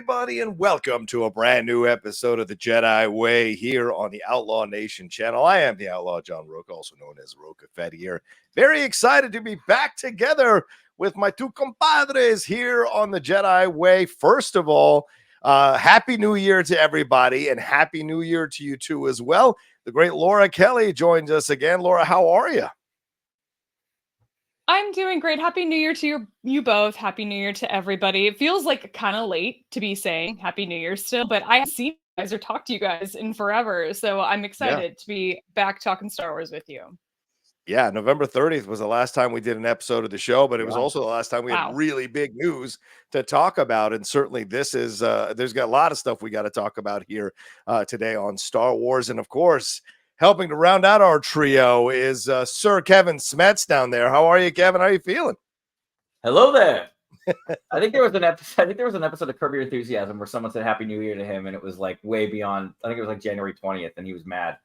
everybody, and welcome to a brand new episode of the Jedi Way here on the Outlaw Nation channel. I am the Outlaw John Rocha, also known as Rocha Fett here. Very excited to be back together with my two compadres here on the Jedi Way. First of all, Happy New Year to everybody, and Happy New Year to you too as well. The great Laura Kelly joins us again. Laura, how are you? I'm doing great. Happy New Year to you both. Happy New Year to everybody. It feels like kind of late to be saying Happy New Year still, but I haven't seen you guys or talked to you guys in forever. So I'm excited to be back talking Star Wars with you. Yeah, November 30th was the last time we did an episode of the show, but it was also the last time we had really big news to talk about. And certainly this is, there's got a lot of stuff we got to talk about here today on Star Wars. And of course, helping to round out our trio is Sir Kevin Smets down there. How are you, Kevin? How are you feeling? Hello there. I think there was an episode of Curb Your Enthusiasm where someone said Happy New Year to him, and it was like way beyond. I think it was like January 20th, and he was mad.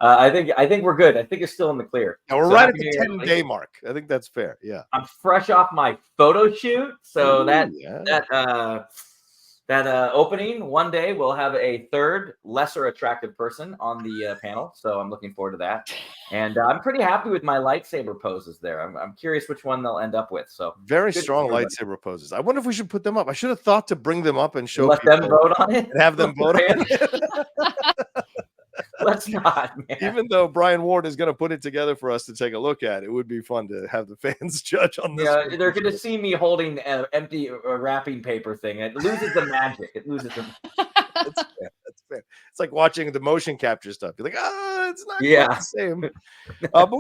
I think we're good. I think it's still in the clear. Now we're right at the 10-day mark. I think that's fair. Yeah, I'm fresh off my photo shoot, so that opening, one day we'll have a third lesser attractive person on the panel. So I'm looking forward to that. And I'm pretty happy with my lightsaber poses there. I'm curious which one they'll end up with. So very strong lightsaber poses. I wonder if we should put them up. I should have thought to bring them up and show let them vote on it and have them vote on it. Let's not, man. Even though Brian Ward is going to put it together for us to take a look at, it would be fun to have the fans judge on this. Yeah, they're going to see me holding an empty wrapping paper thing. It loses the magic. It loses the. That's fair. That's fair. It's like watching the motion capture stuff. You're like, it's not quite the same. But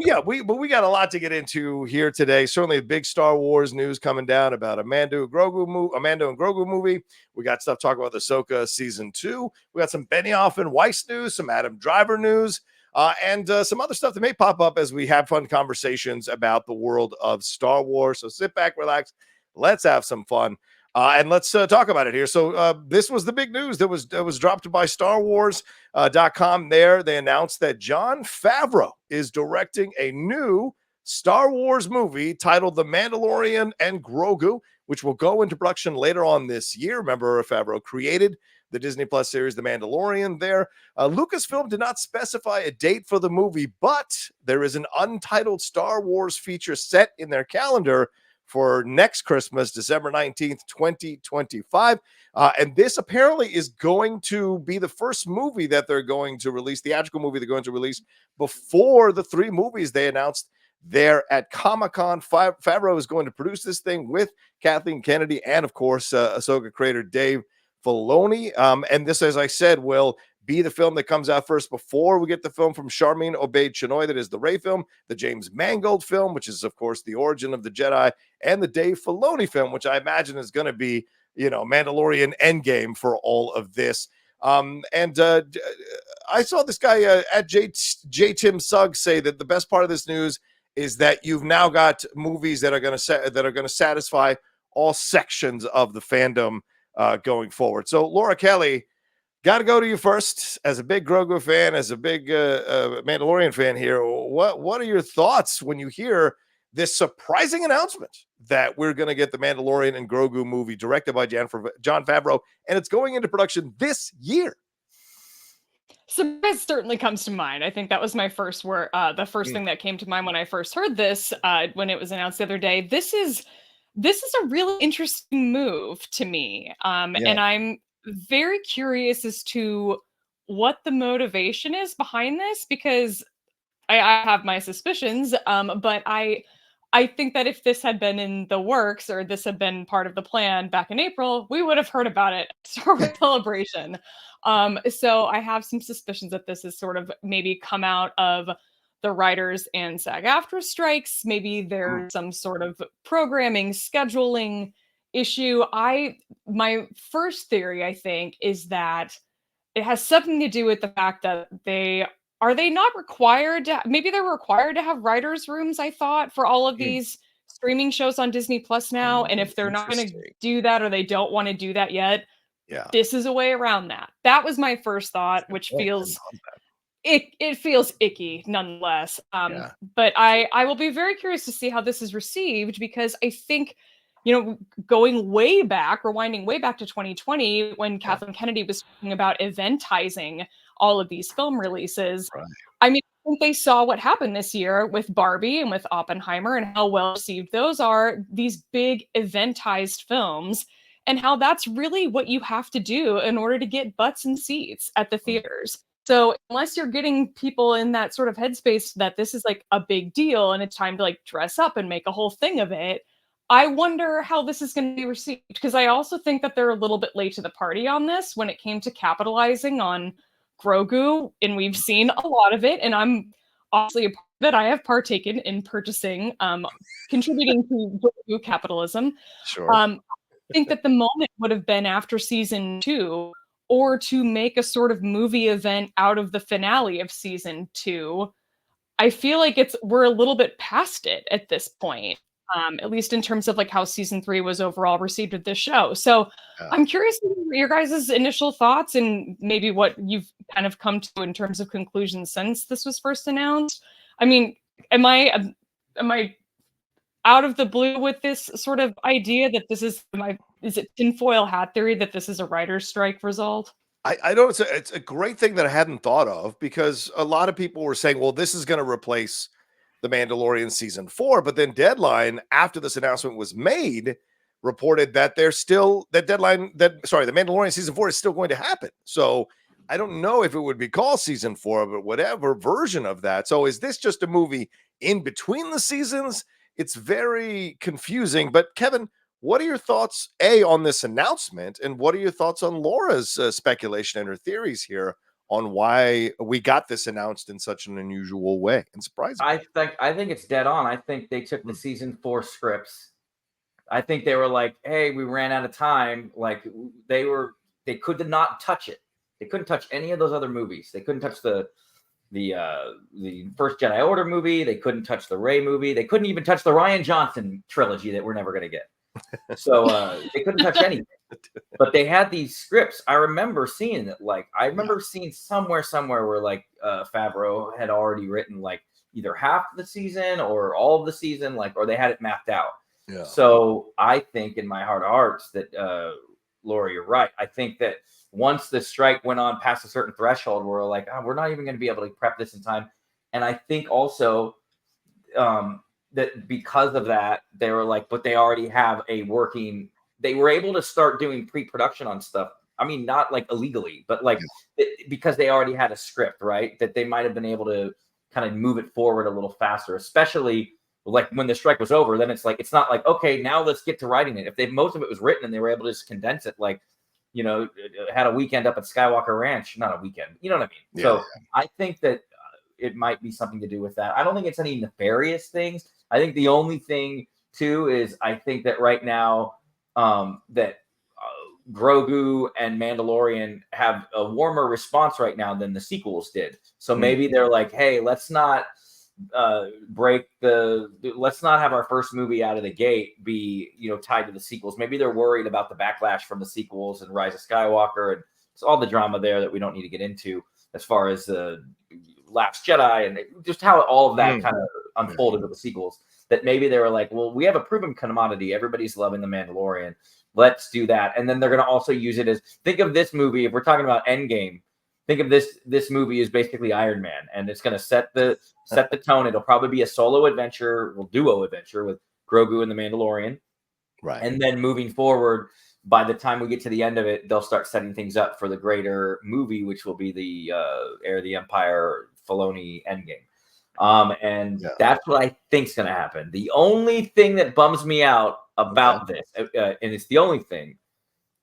we got a lot to get into here today. Certainly, big Star Wars news coming down about a Mando and Grogu movie. We got stuff talking about Ahsoka season 2. We got some Benioff and Weiss news, some Adam Driver news, and some other stuff that may pop up as we have fun conversations about the world of Star Wars. So sit back, relax, let's have some fun. And let's talk about it here. So this was the big news that was dropped by StarWars.com. There, they announced that Jon Favreau is directing a new Star Wars movie titled The Mandalorian and Grogu, which will go into production later on this year. Remember, Favreau created the Disney Plus series The Mandalorian there. Lucasfilm did not specify a date for the movie, but there is an untitled Star Wars feature set in their calendar for next Christmas, December 19th, 2025. And this apparently is going to be the first movie that they're going to release, theatrical movie they're going to release before the 3 movies they announced there at Comic-Con. Favreau is going to produce this thing with Kathleen Kennedy and, of course, Ahsoka creator Dave Filoni. And this, as I said, will be the film that comes out first before we get the film from Charmin Obaid-Chinoy, that is the Rey film, the James Mangold film, which is, of course, the origin of the Jedi, and the Dave Filoni film, which I imagine is going to be, Mandalorian Endgame for all of this. I saw this guy at J. Tim Suggs say that the best part of this news is that you've now got movies that are going to satisfy all sections of the fandom going forward. So, Laura Kelly, got to go to you first. As a big Grogu fan, as a big Mandalorian fan here, what are your thoughts when you hear this surprising announcement that we're going to get the Mandalorian and Grogu movie directed by Jon Favreau, and it's going into production this year? Surprise certainly comes to mind. I think that was my first word. The first thing that came to mind when I first heard this, when it was announced the other day. This is a really interesting move to me, and I'm very curious as to what the motivation is behind this, because I have my suspicions, but I think that if this had been in the works, or this had been part of the plan back in April, we would have heard about it at Star Wars Celebration. So I have some suspicions that this has sort of maybe come out of the writers and SAG-AFTRA strikes. Maybe there's some sort of programming, scheduling issue. My first theory, I think, is that it has something to do with the fact that are they not required to, maybe they're required to have writers' rooms, I thought, for all of these streaming shows on Disney Plus now. And if they're not going to do that, or they don't want to do that yet, this is a way around that. That was my first thought, which feels it feels icky nonetheless. But I will be very curious to see how this is received, because I think, going way back, rewinding way back to 2020 when Kathleen Kennedy was talking about eventizing all of these film releases. Right. I mean, I think they saw what happened this year with Barbie and with Oppenheimer and how well received those are, these big eventized films, and how that's really what you have to do in order to get butts and seats at the theaters. So unless you're getting people in that sort of headspace that this is like a big deal and it's time to like dress up and make a whole thing of it, I wonder how this is going to be received, because I also think that they're a little bit late to the party on this when it came to capitalizing on Grogu, and we've seen a lot of it, and I'm obviously a part of it. I have partaken in purchasing, contributing to Grogu capitalism. Sure. I think that the moment would have been after season 2, or to make a sort of movie event out of the finale of season 2. I feel like we're a little bit past it at this point. At least in terms of like how season 3 was overall received with this show. So I'm curious to hear your guys' initial thoughts and maybe what you've kind of come to in terms of conclusions since this was first announced. I mean, am I out of the blue with this sort of idea that this is it tinfoil hat theory that this is a writer's strike result? I don't. It's a great thing that I hadn't thought of, because a lot of people were saying, well, this is going to replace The Mandalorian season 4, but then Deadline, after this announcement was made, reported that The Mandalorian season 4 is still going to happen. So I don't know if it would be called season 4, but whatever version of that. So is this just a movie in between the seasons? It's very confusing. But Kevin, what are your thoughts, on this announcement, and what are your thoughts on Laura's speculation and her theories here on why we got this announced in such an unusual way and surprising? I think it's dead on. I think they took the season 4 scripts. I think they were like, hey, we ran out of time. Like they could not touch it. They couldn't touch any of those other movies. They couldn't touch the first Jedi Order movie. They couldn't touch the Rey movie. They couldn't even touch the Rian Johnson trilogy that we're never going to get. So they couldn't touch anything. But they had these scripts. I remember seeing it. Like I remember seeing somewhere where like Favreau had already written like either half of the season or all of the season, like, or they had it mapped out. Yeah. So I think in my heart of hearts that Laura, you're right. I think that once the strike went on past a certain threshold, we're like, we're not even going to be able to prep this in time. And I think also that because of that, they were like, but they already have a working. They were able to start doing pre-production on stuff. I mean, not like illegally, but like because they already had a script, right? That they might have been able to kind of move it forward a little faster, especially like when the strike was over. Then it's like, it's not like, okay, now let's get to writing it. If most of it was written and they were able to just condense it, like, had a weekend up at Skywalker Ranch, not a weekend, you know what I mean? Yeah. So I think that it might be something to do with that. I don't think it's any nefarious things. I think the only thing too is I think that right now, that Grogu and Mandalorian have a warmer response right now than the sequels did. So maybe they're like, hey, let's not let's not have our first movie out of the gate be, tied to the sequels. Maybe they're worried about the backlash from the sequels and Rise of Skywalker and it's all the drama there that we don't need to get into as far as the Last Jedi and just how all of that kind of unfolded with the sequels. That maybe they were like, well, we have a proven commodity. Everybody's loving The Mandalorian. Let's do that. And then they're going to also use it as, think of this movie, if we're talking about Endgame, think of this movie as basically Iron Man. And it's going to set the tone. It'll probably be a solo adventure, duo adventure with Grogu and The Mandalorian. Right. And then moving forward, by the time we get to the end of it, they'll start setting things up for the greater movie, which will be the Heir of the Empire, Filoni Endgame. That's what I think is going to happen. The only thing that bums me out about this, and it's the only thing,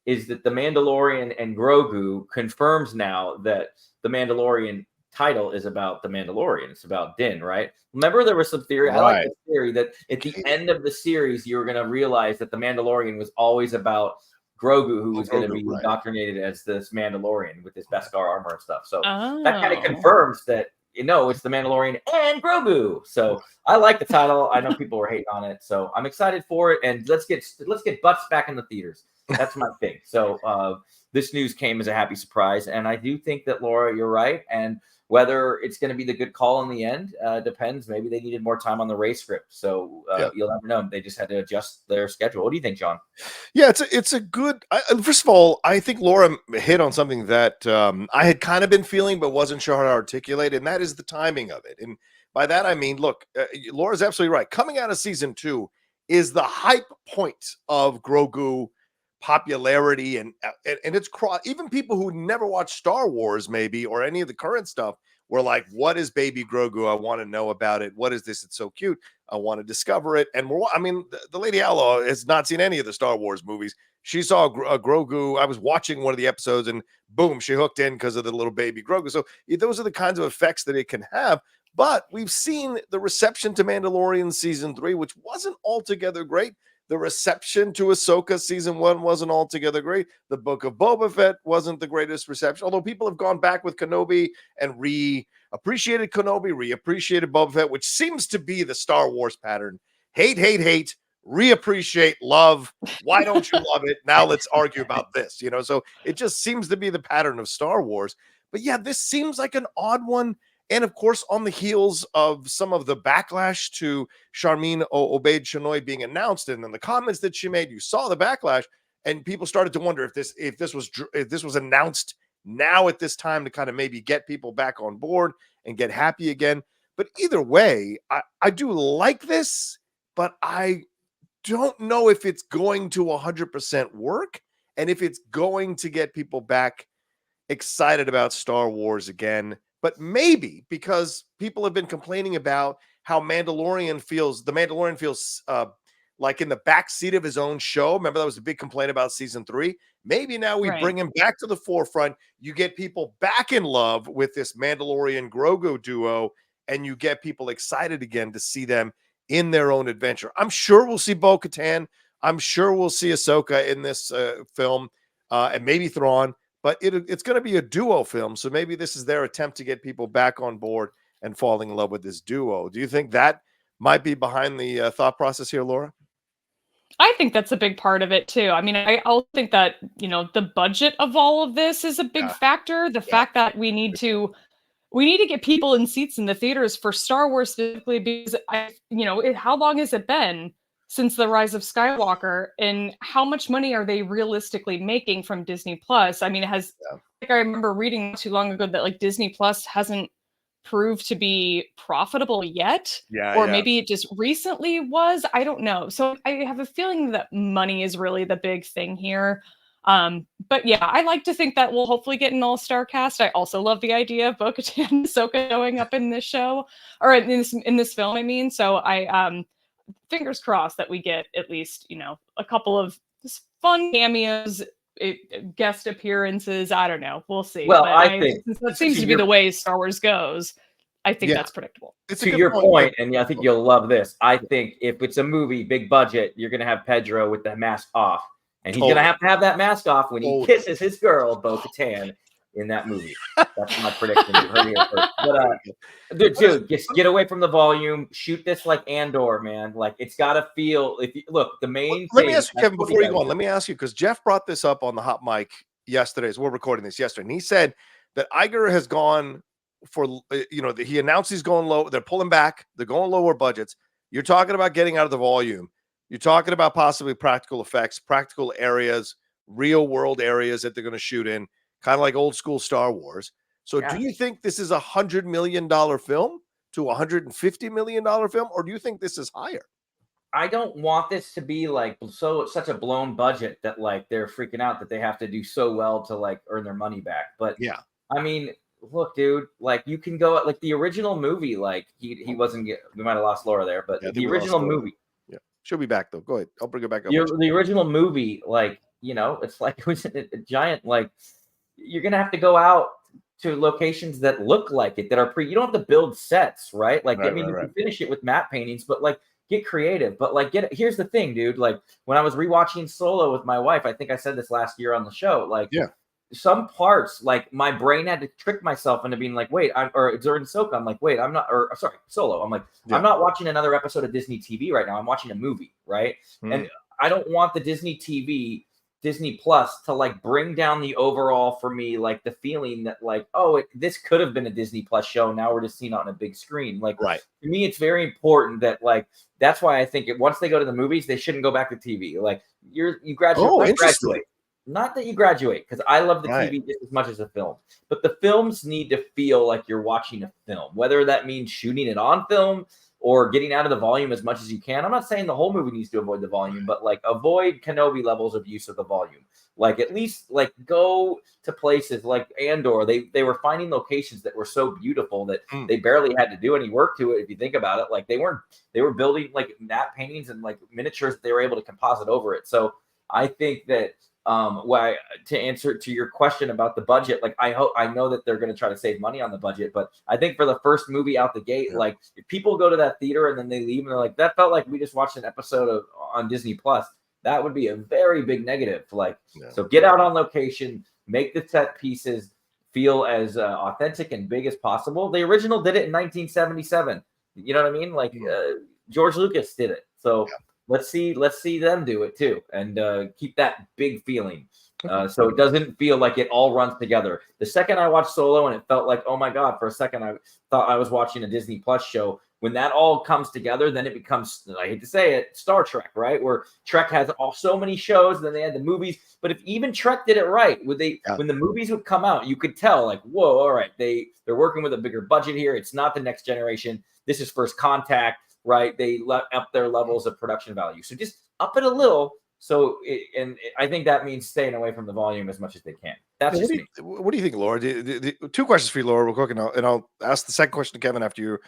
is that The Mandalorian and Grogu confirms now that The Mandalorian title is about The Mandalorian. It's about Din, right? Remember there was some theory. Right. I like the theory that at the end of the series, you were going to realize that The Mandalorian was always about Grogu, who was going to be indoctrinated as this Mandalorian with his Beskar armor and stuff. So that kind of confirms that, it's The Mandalorian and Grogu. So I like the title. I know people were hating on it. So I'm excited for it. And let's get butts back in the theaters. That's my thing. So this news came as a happy surprise. And I do think that, Laura, you're right. And Whether it's going to be the good call in the end depends. Maybe they needed more time on the Rey script, so you'll never know. They just had to adjust their schedule. What do you think, John? Yeah, it's a good. First of all, I think Laura hit on something that I had kind of been feeling, but wasn't sure how to articulate, and that is the timing of it. And by that I mean, look, Laura's absolutely right. Coming out of season 2 is the hype point of Grogu popularity, and it's even people who never watched Star Wars, maybe, or any of the current stuff, were like, "What is Baby Grogu? I want to know about it. What is this? It's so cute. I want to discover it." And the Lady Outlaw has not seen any of the Star Wars movies. She saw Grogu. I was watching one of the episodes, and boom, she hooked in because of the little baby Grogu. So those are the kinds of effects that it can have. But we've seen the reception to Mandalorian season 3, which wasn't altogether great. The reception to Ahsoka season 1 wasn't altogether great. The Book of Boba Fett wasn't the greatest reception, although people have gone back with Kenobi and appreciated Kenobi, reappreciated Boba Fett, which seems to be the Star Wars pattern. Hate, hate, hate, reappreciate, love. Why don't you love it? Now let's argue about this, So it just seems to be the pattern of Star Wars. But yeah, this seems like an odd one. And of course, on the heels of some of the backlash to Charmin Obaid-Chinoy being announced, and then the comments that she made, you saw the backlash, and people started to wonder if this was announced now at this time to kind of maybe get people back on board and get happy again. But either way, I do like this, but I don't know if it's going to 100% work, and if it's going to get people back excited about Star Wars again. But maybe, because people have been complaining about how the Mandalorian feels like in the backseat of his own show. Remember, that was a big complaint about season 3. Maybe now we bring him back to the forefront. You get people back in love with this Mandalorian Grogu duo, and you get people excited again to see them in their own adventure. I'm sure we'll see Bo-Katan. I'm sure we'll see Ahsoka in this film, and maybe Thrawn. But it's going to be a duo film, so maybe this is their attempt to get people back on board and falling in love with this duo. Do you think that might be behind the thought process here, Laura? I think that's a big part of it too. I mean, I also think that, the budget of all of this is a big factor. The fact that we need to get people in seats in the theaters for Star Wars specifically, because how long has it been since the Rise of Skywalker, and how much money are they realistically making from Disney Plus? I mean, I remember reading not too long ago that like Disney Plus hasn't proved to be profitable yet, or maybe it just recently was. I don't know. So I have a feeling that money is really the big thing here. But yeah, I like to think that we'll hopefully get an all-star cast. I also love the idea of Bo-Katan and Ahsoka showing up in this show, or in this film, I mean. So I fingers crossed that we get at least, a couple of fun cameos, guest appearances. I don't know. We'll see. Well, I think that seems to be the way Star Wars goes. I think that's predictable. To your point, and I think you'll love this. I think if it's a movie, big budget, you're going to have Pedro with the mask off. And he's going to have that mask off when he kisses his girl, Bo-Katan, in that movie. That's my prediction. You heard it first. But, dude, just get away from the volume. Shoot this like Andor, man. Like, it's got to feel. The main. Let me ask you, Kevin, before you go on. Let me ask you, because Jeff brought this up on the hot mic yesterday. So we're recording this yesterday, and he said that Iger has gone for. He announced he's going low. They're pulling back. They're going lower budgets. You're talking about getting out of the volume. You're talking about possibly practical effects, practical areas, real world areas that they're going to shoot in, kind of like old school Star Wars. So do you think this is $100 million film to $150 million film, or do you think this is higher? I don't want this to be like such a blown budget that like they're freaking out that they have to do so well to like earn their money back. But yeah, I mean, look, dude, like you can go at like the original movie, like he wasn't we might have lost Laura there, but the original movie. She'll be back though. Go ahead. I'll bring her back up. The original movie, like, it's like it was a giant, like you're going to have to go out to locations that look like it, that are you don't have to build sets, right? Like, you can finish it with matte paintings, but like get creative, but like here's the thing, dude. Like when I was rewatching Solo with my wife, I think I said this last year on the show, like, some parts, like my brain had to trick myself into being like, wait, or during Ahsoka, I'm like, wait, I'm not, or sorry, Solo. I'm like, I'm not watching another episode of Disney TV right now. I'm watching a movie, right? And I don't want the Disney TV Disney Plus to like bring down the overall, for me, like the feeling that like, oh, this could have been a Disney Plus show. Now we're just seeing it on a big screen. Like, right. To me, it's very important that like, that's why I think once they go to the movies, they shouldn't go back to TV. Like you graduate. Oh, interesting. Not that you graduate, because I love the right. TV just as much as the film, but the films need to feel like you're watching a film, whether that means shooting it on film or getting out of the volume as much as you can. I'm not saying the whole movie needs to avoid the volume, but like avoid Kenobi levels of use of the volume. Like at least like go to places like Andor. They were finding locations that were so beautiful that they barely had to do any work to it. If you think about it, like they were building like matte paintings and like miniatures that they were able to composite over it. So I think that why, to answer to your question about the budget, like I know that they're going to try to save money on the budget, but I think for the first movie out the gate, like if people go to that theater and then they leave and they're like, that felt like we just watched an episode on Disney Plus, that would be a very big negative. Like, so get out on location, make the set pieces feel as authentic and big as possible. The original did it in 1977. You know what I mean? Like George Lucas did it. So let's see them do it too, and keep that big feeling, so it doesn't feel like it all runs together. The second I watched Solo and it felt like, oh my god, for a second I thought I was watching a Disney Plus show. When that all comes together, then it becomes, I hate to say it, Star Trek, right? Where Trek has so many shows, then they had the movies. But if even Trek did it right, when the movies would come out, you could tell like, whoa, all right, they're working with a bigger budget here. It's not the Next Generation. This is First Contact. Right, they up their levels of production value. So just up it a little. So, I think that means staying away from the volume as much as they can. That's just me. What do you think, Laura? The two questions for you, Laura, real quick, and I'll ask the second question to Kevin after you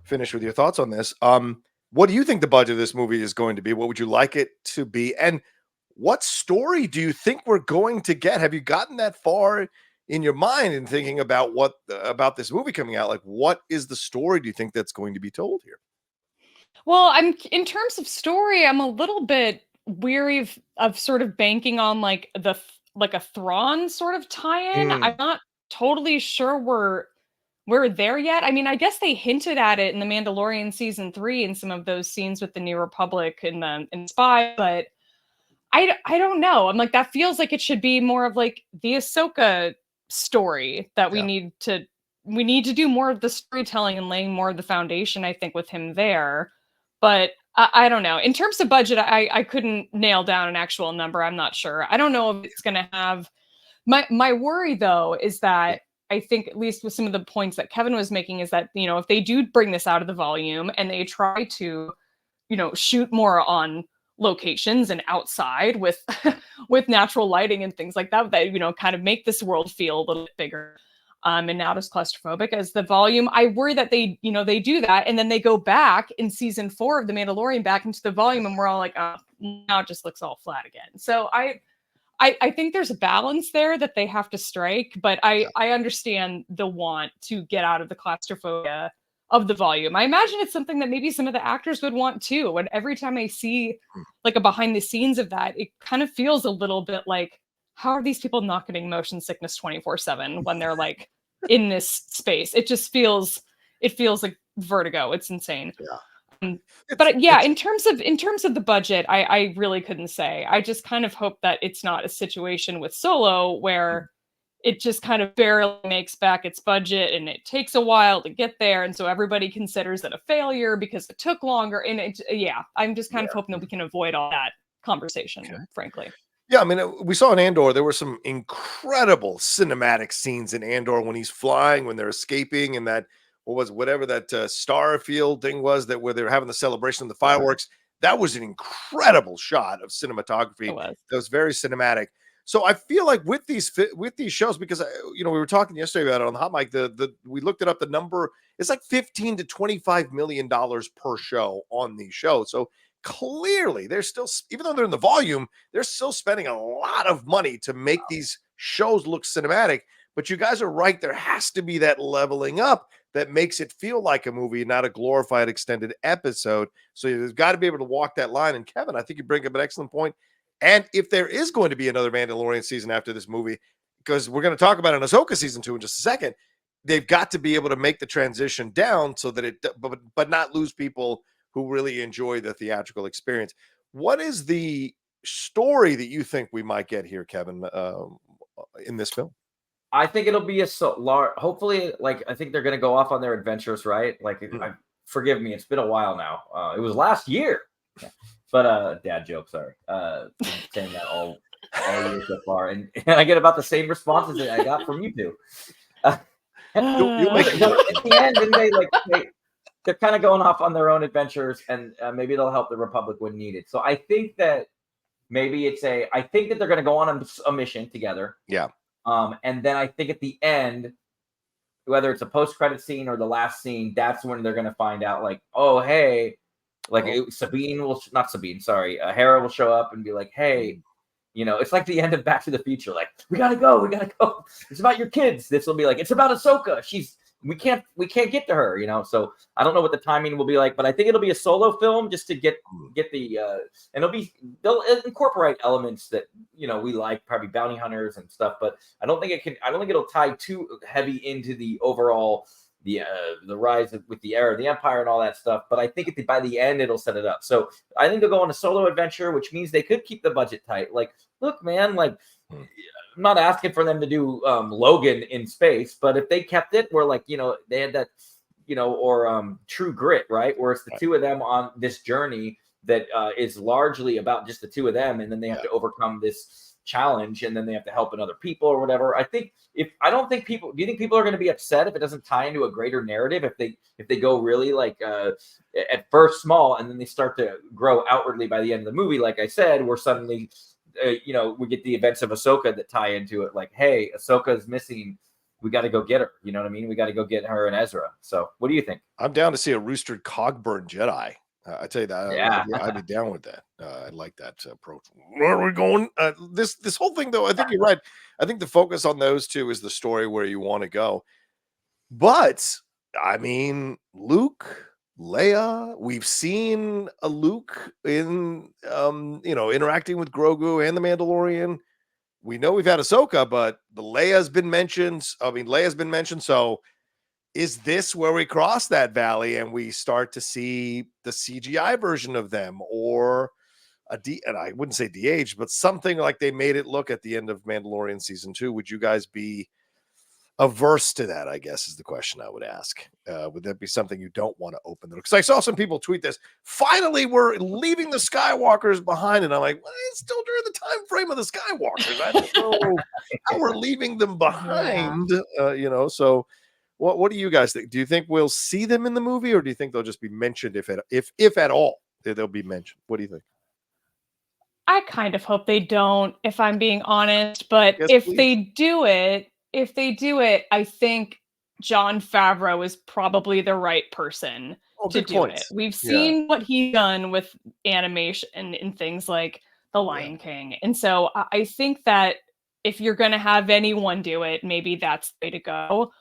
finish with your thoughts on this. What do you think the budget of this movie is going to be? What would you like it to be? And what story do you think we're going to get? Have you gotten that far in your mind in thinking about about this movie coming out? Like, what is the story do you think that's going to be told here? Well, in terms of story, I'm a little bit weary of sort of banking on like a Thrawn sort of tie-in. I'm not totally sure we're there yet. I mean, I guess they hinted at it in the Mandalorian season 3 and some of those scenes with the New Republic and Spy, but I don't know. I'm like, that feels like it should be more of like the Ahsoka story that we need to do more of the storytelling and laying more of the foundation, I think, with him there. But I don't know. In terms of budget, I couldn't nail down an actual number. I'm not sure. I don't know if it's going to have... My worry, though, is that I think, at least with some of the points that Kevin was making, is that, if they do bring this out of the volume and they try to, shoot more on locations and outside with with natural lighting and things like that, kind of make this world feel a little bit bigger. And not as claustrophobic as the volume. I worry that they do that, and then they go back in season 4 of The Mandalorian back into the volume, and we're all like, oh, now it just looks all flat again. So I think there's a balance there that they have to strike, but I understand the want to get out of the claustrophobia of the volume. I imagine it's something that maybe some of the actors would want too. And every time I see like a behind the scenes of that, it kind of feels a little bit like, how are these people not getting motion sickness 24/7 when they're like in this space? It just feels like vertigo. It's insane. But in terms of the budget, I really couldn't say. I just kind of hope that it's not a situation with Solo where it just kind of barely makes back its budget and it takes a while to get there. And so everybody considers it a failure because it took longer. And I'm just kind of hoping that we can avoid all that conversation, frankly. Yeah, I mean, we saw in Andor, there were some incredible cinematic scenes in Andor when he's flying, when they're escaping, and that, whatever that Starfield thing was, that where they were having the celebration of the fireworks. That was an incredible shot of cinematography. That was very cinematic. So I feel like with these shows, because we were talking yesterday about it on the hot mic, we looked it up, the number, it's like $15 to $25 million per show on these shows. So clearly they're still, even though they're in the volume, they're still spending a lot of money to make these shows look cinematic. But you guys are right, there has to be that leveling up that makes it feel like a movie, not a glorified extended episode. So you've got to be able to walk that line. And Kevin, I think you bring up an excellent point. And if there is going to be another Mandalorian season after this movie, because we're going to talk about an Ahsoka season 2 in just a second, they've got to be able to make the transition down so that but not lose people who really enjoy the theatrical experience. What is the story that you think we might get here, Kevin, in this film? I think it'll be hopefully, like, I think they're going to go off on their adventures, right? Like, forgive me, it's been a while now. It was last year, but dad joke. Sorry, saying that all year so far, and I get about the same responses that I got from you two. At the end, and they're kind of going off on their own adventures, and maybe they'll help the Republic when needed. So I think that maybe I think that they're going to go on a mission together. Yeah. And then I think at the end, whether it's a post-credit scene or the last scene, that's when they're going to find out, like, oh, hey, like Hera will show up and be like, hey, it's like the end of Back to the Future. Like, we gotta go. It's about your kids. This will be like, it's about Ahsoka. We can't get to her, So I don't know what the timing will be like, but I think it'll be a solo film just to get the and they'll incorporate elements that we like, probably bounty hunters and stuff, but I don't think it'll tie too heavy into the overall the rise with the era of the Empire and all that stuff. But I think by the end it'll set it up. So I think they'll go on a solo adventure, which means they could keep the budget tight. Like, look, man, like, I'm not asking for them to do Logan in space, but if they kept it where, like, they had that, or True Grit, right, where it's the two of them on this journey that is largely about just the two of them, and then they have to overcome this challenge, and then they have to help other people or whatever. Do you think people are going to be upset if it doesn't tie into a greater narrative, if they go really, like, at first small, and then they start to grow outwardly by the end of the movie, like I said, where suddenly we get the events of Ahsoka that tie into it, like, hey, Ahsoka is missing, we got to go get her, you know what I mean? We got to go get her and Ezra. So what do you think? I'm down to see a roostered Cogburn Jedi. I tell you that. Yeah. I'd be down with that. I like that approach. Where are we going? This whole thing, though, I think you're right. I think the focus on those two is the story where you want to go. But I mean, Luke, Leia, we've seen a Luke in interacting with Grogu and the Mandalorian. We know we've had Ahsoka, but Leia's been mentioned. So is this where we cross that valley and we start to see the CGI version of them, or and I wouldn't say de-aged, but something like they made it look at the end of Mandalorian season 2? Would you guys be averse to that, I guess, is the question I would ask. Would that be something you don't want to open? Because I saw some people tweet this. Finally, we're leaving the Skywalkers behind. And I'm like, well, it's still during the time frame of the Skywalkers. I don't know how we're leaving them behind, So what do you guys think? Do you think we'll see them in the movie, or do you think they'll just be mentioned if at all they'll be mentioned? What do you think? I kind of hope they don't, if I'm being honest. But if they do it, I think Jon Favreau is probably the right person to do it. We've seen what he's done with animation and things like The Lion King. And so I think that if you're going to have anyone do it, maybe that's the way to go.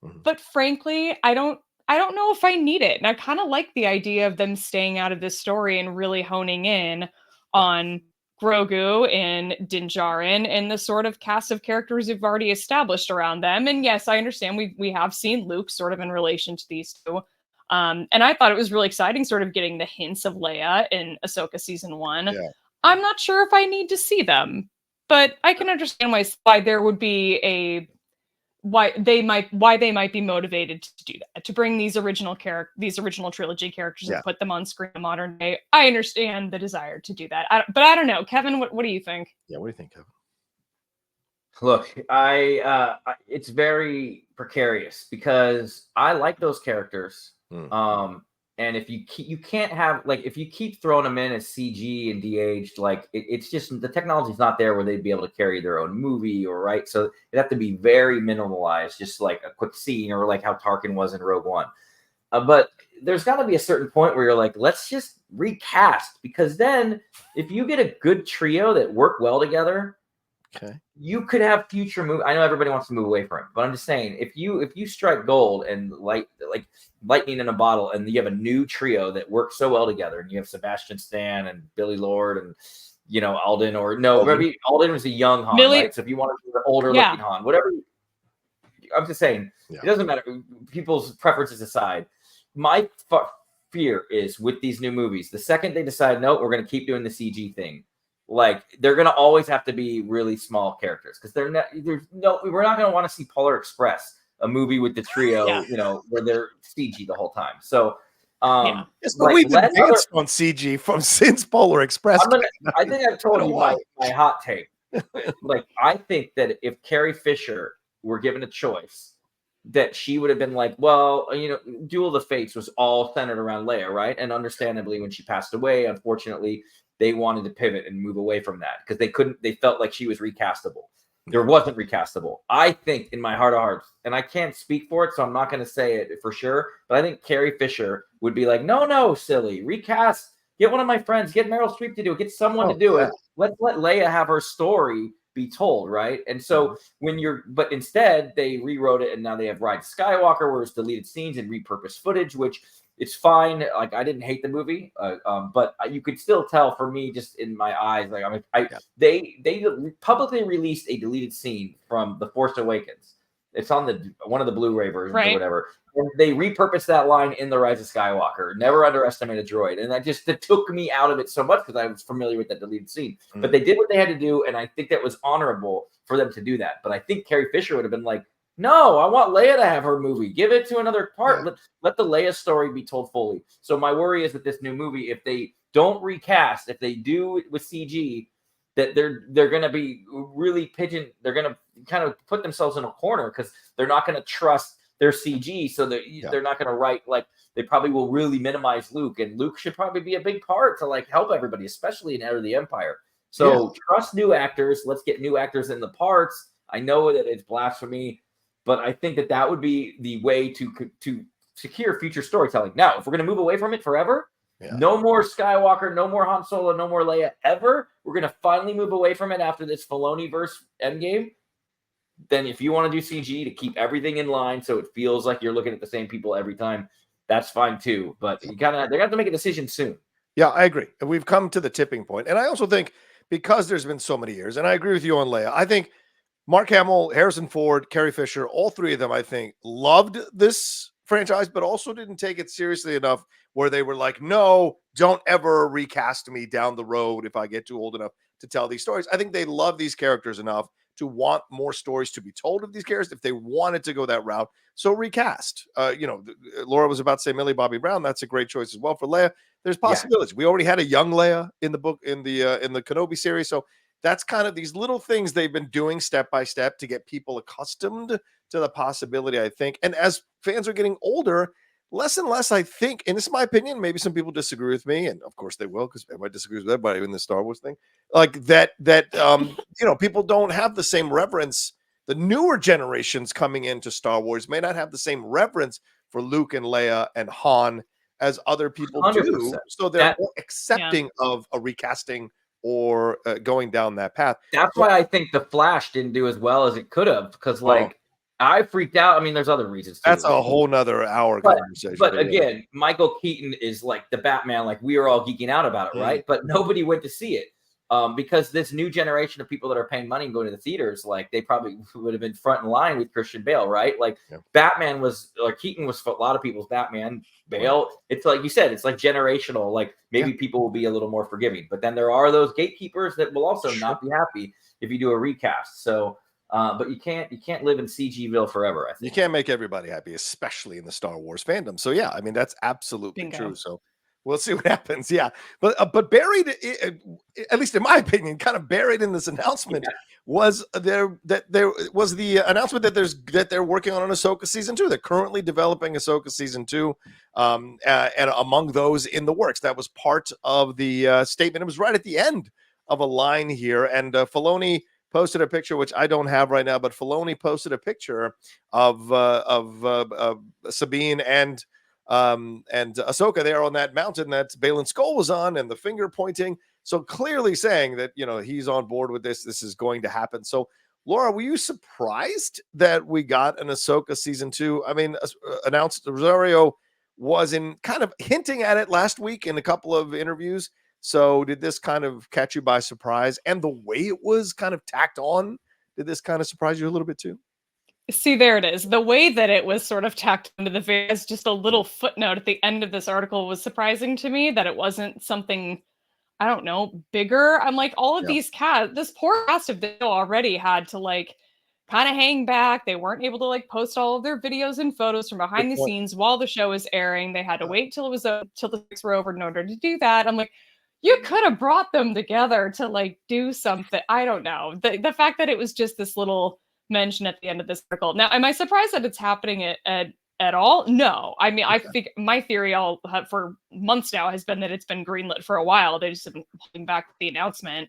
But frankly, I don't know if I need it. And I kind of like the idea of them staying out of this story and really honing in on Grogu and Din Djarin and the sort of cast of characters we've already established around them. And yes, I understand we have seen Luke sort of in relation to these two. And I thought it was really exciting sort of getting the hints of Leia in Ahsoka season 1. Yeah. I'm not sure if I need to see them, but I can understand why there would be why they might be motivated to do that, to bring these original trilogy characters and put them on screen in modern day. I understand the desire to do that, but I don't know, Kevin. What do you think? Yeah, what do you think, Kevin? Look, it's very precarious because I like those characters. And if you can't have, like, if you keep throwing them in as CG and de-aged, like, it's just the technology's not there where they'd be able to carry their own movie, or right. So it'd have to be very minimalized, just like a quick scene, or like how Tarkin was in Rogue One. But there's got to be a certain point where you're like, let's just recast, because then if you get a good trio that work well together, you could have future movies. I know everybody wants to move away from it, but I'm just saying, if you strike gold and like lightning in a bottle, and you have a new trio that works so well together, and you have Sebastian Stan and Billy Lord and Alden, or no, maybe Alden was a young Han, right? So if you want to do an older looking Han, whatever. I'm just saying, it doesn't matter. People's preferences aside, my fear is with these new movies, the second they decide, no, we're going to keep doing the CG thing, like they're gonna always have to be really small characters because we're not gonna want to see Polar Express, a movie with the trio, you know, where they're CG the whole time. So yes, but we've advanced on CG since Polar Express. I think I've told you my hot take. Like, I think that if Carrie Fisher were given a choice, that she would have been like, well, you know, Duel of the Fates was all centered around Leia, right? And understandably, when she passed away, unfortunately, they wanted to pivot and move away from that because they felt like she was recastable. There wasn't recastable. I think in my heart of hearts, and I can't speak for it, so I'm not going to say it for sure, but I think Carrie Fisher would be like, no, silly, recast. Get one of my friends, get Meryl Streep to do it, get someone to do it. Let's let Leia have her story be told, right? And so but instead they rewrote it, and now they have Rise of Skywalker, where it's deleted scenes and repurposed footage, which it's fine. Like, I didn't hate the movie, but you could still tell for me, just in my eyes, like they publicly released a deleted scene from The Force Awakens. It's on one of the Blu-ray versions or whatever. And they repurposed that line in The Rise of Skywalker. Never underestimate a droid. And that took me out of it so much because I was familiar with that deleted scene. But they did what they had to do, and I think that was honorable for them to do that. But I think Carrie Fisher would have been like, no, I want Leia to have her movie. Give it to another part. Let the Leia story be told fully. So my worry is with this new movie, if they don't recast, if they do it with CG, that they're going to be really they're going to kind of put themselves in a corner because they're not going to trust their CG. So they're not going to write, like, they probably will really minimize Luke, and Luke should probably be a big part to like help everybody, especially in Heir of the Empire. So trust new actors. Let's get new actors in the parts. I know that it's blasphemy, but I think that would be the way to secure future storytelling. Now, if we're going to move away from it forever, no more Skywalker, no more Han Solo, no more Leia ever. We're going to finally move away from it after this Filoni-verse Endgame. Then if you want to do CG to keep everything in line so it feels like you're looking at the same people every time, that's fine too. But they're going to have to make a decision soon. Yeah, I agree. We've come to the tipping point. And I also think because there's been so many years, and I agree with you on Leia, I think Mark Hamill, Harrison Ford, Carrie Fisher, all three of them, I think, loved this franchise, but also didn't take it seriously enough where they were like, no, don't ever recast me down the road if I get too old enough to tell these stories. I think they love these characters enough to want more stories to be told of these characters if they wanted to go that route. So recast. Laura was about to say Millie Bobby Brown. That's a great choice as well for Leia. There's possibilities. We already had a young Leia in the book, in the Kenobi series. So that's kind of these little things they've been doing step by step to get people accustomed to the possibility, I think. And as fans are getting older, less and less, I think, and this is my opinion, maybe some people disagree with me, and of course they will, because everybody disagrees with everybody in the Star Wars thing, like that people don't have the same reverence. The newer generations coming into Star Wars may not have the same reverence for Luke and Leia and Han as other people 100%. Do. So they're more accepting of a recasting or going down that path. That's why I think The Flash didn't do as well as it could have, because I freaked out. I mean, there's other reasons too. That's a whole nother hour conversation. But again, Michael Keaton is like the Batman, like we are all geeking out about it, right? But nobody went to see it because this new generation of people that are paying money and going to the theaters, like they probably would have been front in line with Christian Bale, right? Like Batman was, like Keaton was for a lot of people's Batman. Bale, it's like you said, it's like generational. Like maybe people will be a little more forgiving, but then there are those gatekeepers that will also not be happy if you do a recast. So. But you can't live in CGville forever. I think you can't make everybody happy, especially in the Star Wars fandom. So yeah, I mean that's absolutely true. So we'll see what happens. Yeah, but buried, at least in my opinion, kind of buried in this announcement was there was the announcement that they're working on an Ahsoka season 2. They're currently developing Ahsoka season 2, and among those in the works, that was part of the statement. It was right at the end of a line here, and Filoni posted a picture, which I don't have right now, but Filoni posted a picture of Sabine and Ahsoka there on that mountain that Baylan Skoll was on, and the finger pointing. So clearly saying that, he's on board with this. This is going to happen. So, Laura, were you surprised that we got an Ahsoka season 2? I mean, announced Rosario was in kind of hinting at it last week in a couple of interviews. So did this kind of catch you by surprise? And the way it was kind of tacked on, did this kind of surprise you a little bit too? See, there it is. The way that it was sort of tacked onto the very, as just a little footnote at the end of this article was surprising to me, that it wasn't something I don't know, bigger. I'm like, all of these cast, this poor cast of video already had to like kind of hang back. They weren't able to like post all of their videos and photos from behind the scenes while the show was airing. They had to wait till the stakes were over in order to do that. I'm like, you could have brought them together to like do something. I don't know. The fact that it was just this little mention at the end of this article. Now, am I surprised that it's happening at all? No. I mean, I think my theory all for months now has been that it's been greenlit for a while. They just have been holding back the announcement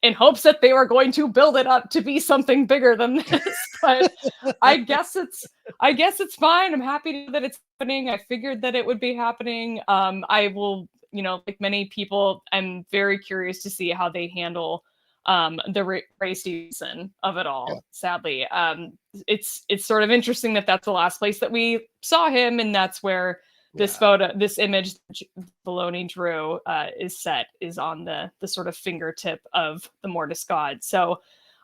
in hopes that they were going to build it up to be something bigger than this. But I guess it's fine. I'm happy that it's happening. I figured that it would be happening. I will, like many people, I'm very curious to see how they handle the race season of it all. Sadly, it's sort of interesting that that's the last place that we saw him, and that's where this image that Filoni drew is on the sort of fingertip of the Mortis God. So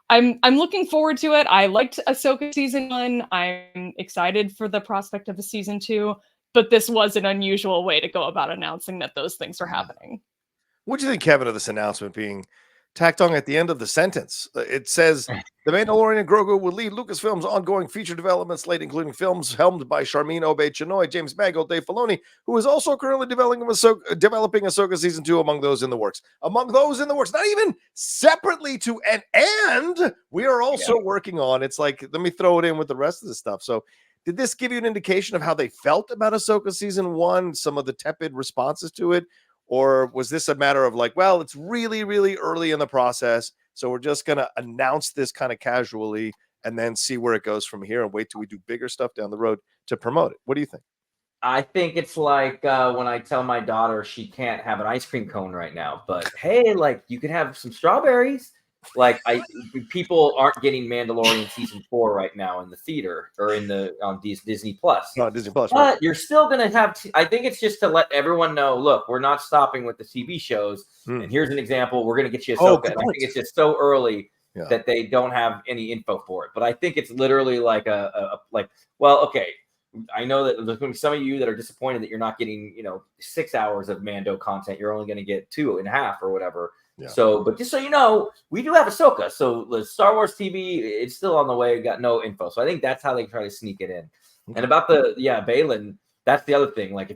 I'm looking forward to it. I liked Ahsoka season 1. I'm excited for the prospect of a season 2, but this was an unusual way to go about announcing that those things are happening. What do you think, Kevin, of this announcement being tacked on at the end of the sentence? It says the Mandalorian and Grogu will lead Lucasfilm's ongoing feature development slate, including films helmed by Sharmeen Obaid-Chinoy, James Mangold, Dave Filoni, who is also currently developing Ahsoka season 2 among those in the works. Among those in the works, not even separately to and we are also working on. It's like, let me throw it in with the rest of the stuff. So did this give you an indication of how they felt about Ahsoka season 1, some of the tepid responses to it? Or was this a matter of like, well, it's really, really early in the process, so we're just going to announce this kind of casually and then see where it goes from here and wait till we do bigger stuff down the road to promote it? What do you think? I think it's like when I tell my daughter she can't have an ice cream cone right now, but hey, like you could have some strawberries. Like people aren't getting Mandalorian season 4 right now in the theater or on Disney Plus. No, Disney Plus, but right. You're still gonna have. I think it's just to let everyone know. Look, we're not stopping with the TV shows. And here's an example. We're gonna get you Ahsoka. And I think it's just so early that they don't have any info for it. But I think it's literally like well, okay. I know that there's going to be some of you that are disappointed that you're not getting 6 hours of Mando content. You're only going to get 2.5 or whatever. Yeah. So, but just so you know, we do have Ahsoka. So the Star Wars TV, it's still on the way. We got no info. So I think that's how they try to sneak it in. Okay. And about Baylan, that's the other thing. Like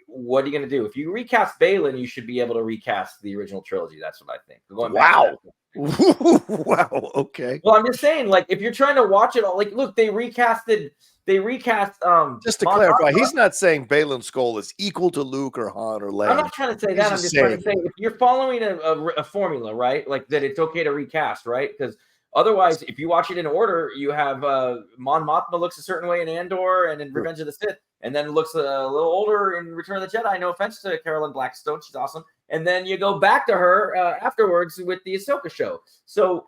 what are you going to do? If you recast Baylan, you should be able to recast the original trilogy. That's what I think. Wow. Wow. Okay. Well, I'm just saying, like, if you're trying to watch it all, like, look, they recast just to clarify, he's not saying Baylan Skoll is equal to Luke or Han or Leia. I'm not trying to say that. I'm just trying to say if you're following a formula, right? Like that it's okay to recast, right? Because otherwise, if you watch it in order, you have Mon Mothma looks a certain way in Andor and in Revenge of the Sith, and then looks a little older in Return of the Jedi. No offense to Carolyn Blackstone, she's awesome. And then you go back to her afterwards with the Ahsoka show. So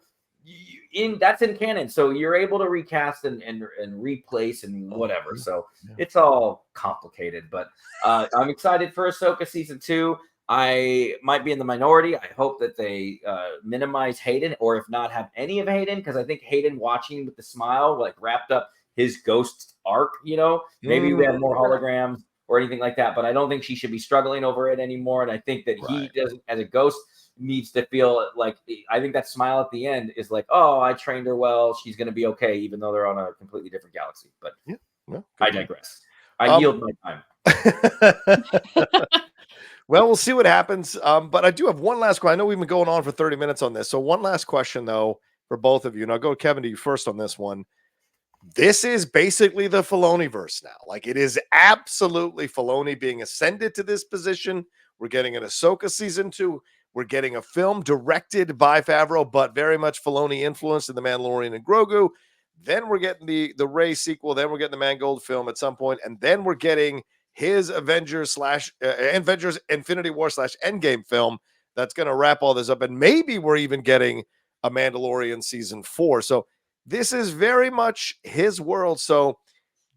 that's in canon, so you're able to recast and replace and whatever. So it's all complicated, but I'm excited for Ahsoka season 2. I might be in the minority. I hope that they minimize Hayden, or if not, have any of Hayden, because I think Hayden watching with the smile like wrapped up his ghost arc. Maybe we have more holograms or anything like that, but I don't think she should be struggling over it anymore. And I think that he doesn't, as a ghost, needs to feel like, I think that smile at the end is like, oh, I trained her well. She's going to be okay, even though they're on a completely different galaxy. But I digress. I yield my time. Well, we'll see what happens. But I do have one last question. I know we've been going on for 30 minutes on this. So one last question, though, for both of you. And I'll go, Kevin, to you first on this one. This is basically the Filoni-verse now. Like, it is absolutely Filoni being ascended to this position. We're getting an Ahsoka season 2. We're getting a film directed by Favreau, but very much Filoni influenced in The Mandalorian and Grogu. Then we're getting the Rey sequel. Then we're getting the Mangold film at some point. And then we're getting his Avengers Infinity War / Endgame film that's going to wrap all this up. And maybe we're even getting a Mandalorian season 4. So this is very much his world. So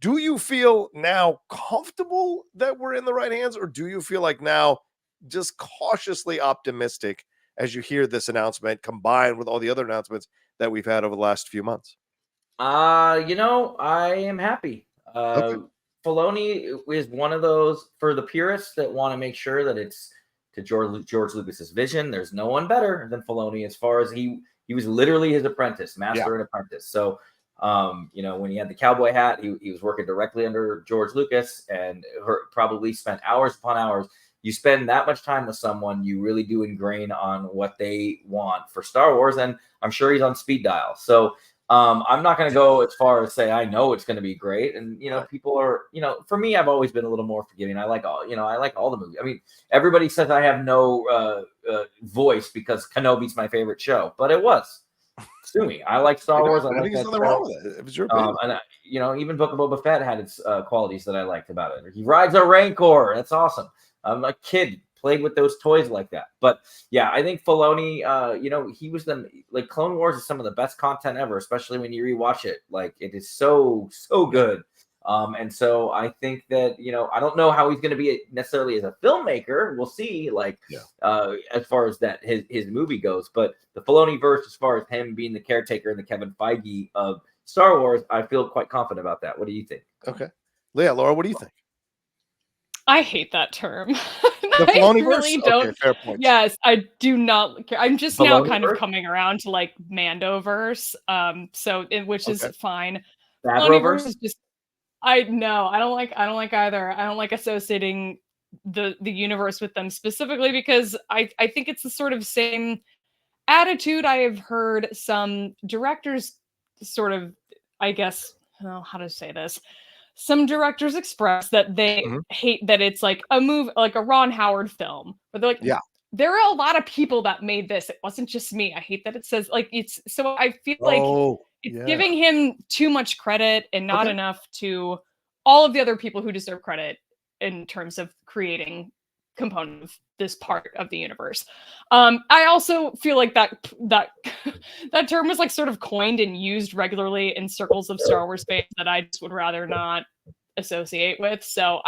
do you feel now comfortable that we're in the right hands, or do you feel like now just cautiously optimistic as you hear this announcement combined with all the other announcements that we've had over the last few months? I am happy. Okay. Filoni is one of those, for the purists that want to make sure that it's to George Lucas's vision. There's no one better than Filoni as far as he was literally his apprentice, master and apprentice. So, when he had the cowboy hat, he was working directly under George Lucas and probably spent hours upon hours. You spend that much time with someone, you really do ingrain on what they want for Star Wars. And I'm sure he's on speed dial. So I'm not going to go as far as say, I know it's going to be great. And, people are, for me, I've always been a little more forgiving. I like all the movies. I mean, everybody says I have no voice because Kenobi's my favorite show, but it was. Sue me. I like Star Wars. I think there's nothing wrong with it. It was your opinion. And even Book of Boba Fett had its qualities that I liked about it. He rides a Rancor. That's awesome. I'm a kid, played with those toys like that. But yeah, I think Filoni, he was Clone Wars is some of the best content ever, especially when you rewatch it. Like, it is so good. And so I think that, I don't know how he's going to be necessarily as a filmmaker. We'll see, as far as that his movie goes. But the Filoni verse, as far as him being the caretaker and the Kevin Feige of Star Wars, I feel quite confident about that. What do you think? Okay. Leah, Laura, what do you think? I hate that term. The Filoni really don't. Okay, fair point. Yes, I do not care. I'm just now kind of coming around to Mandoverse, which is fine. Filoniverse is just. I don't like either. I don't like associating the universe with them specifically because I think it's the sort of same attitude I have heard some directors sort of, I guess, how to say this. Some directors express that they hate that it's like a Ron Howard film. But they're like, there are a lot of people that made this. It wasn't just me. I hate that it says so I feel like it's giving him too much credit and not enough to all of the other people who deserve credit in terms of creating component of this part of the universe. I also feel like that term was sort of coined and used regularly in circles of Star Wars fans that I just would rather not associate with. So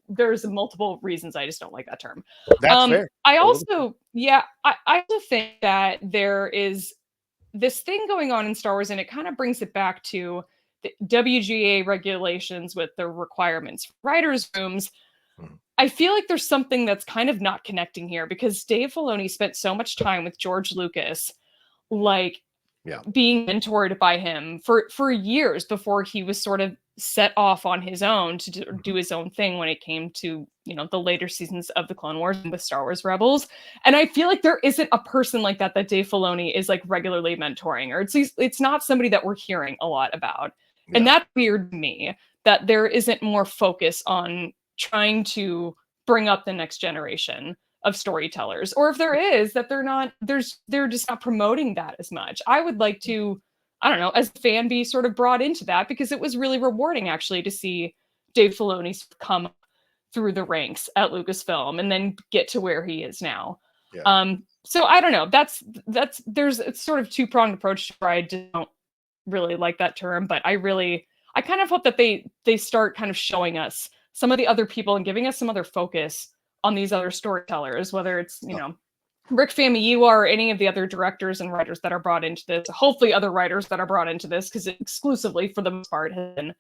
there's multiple reasons I just don't like that term. That's fair. I also think that there is this thing going on in Star Wars, and it kind of brings it back to the WGA regulations with the requirements for writers' rooms. I feel like there's something that's kind of not connecting here because Dave Filoni spent so much time with George Lucas, being mentored by him for years before he was sort of set off on his own to do his own thing when it came to, the later seasons of the Clone Wars and with Star Wars Rebels. And I feel like there isn't a person like that Dave Filoni is regularly mentoring, or it's not somebody that we're hearing a lot about. Yeah. And that's weird to me that there isn't more focus on trying to bring up the next generation of storytellers, or if there is, that they're just not promoting that as much. I would like to, I don't know, as a fan, be sort of brought into that because it was really rewarding actually to see Dave Filoni come through the ranks at Lucasfilm and then get to where he is now. Yeah. So I don't know. There's a sort of two-pronged approach where I don't really like that term, but I kind of hope that they start kind of showing us some of the other people and giving us some other focus on these other storytellers, whether it's, Rick Famuyiwa or any of the other directors and writers that are brought into this, hopefully other writers that are brought into this, because exclusively for the most part has been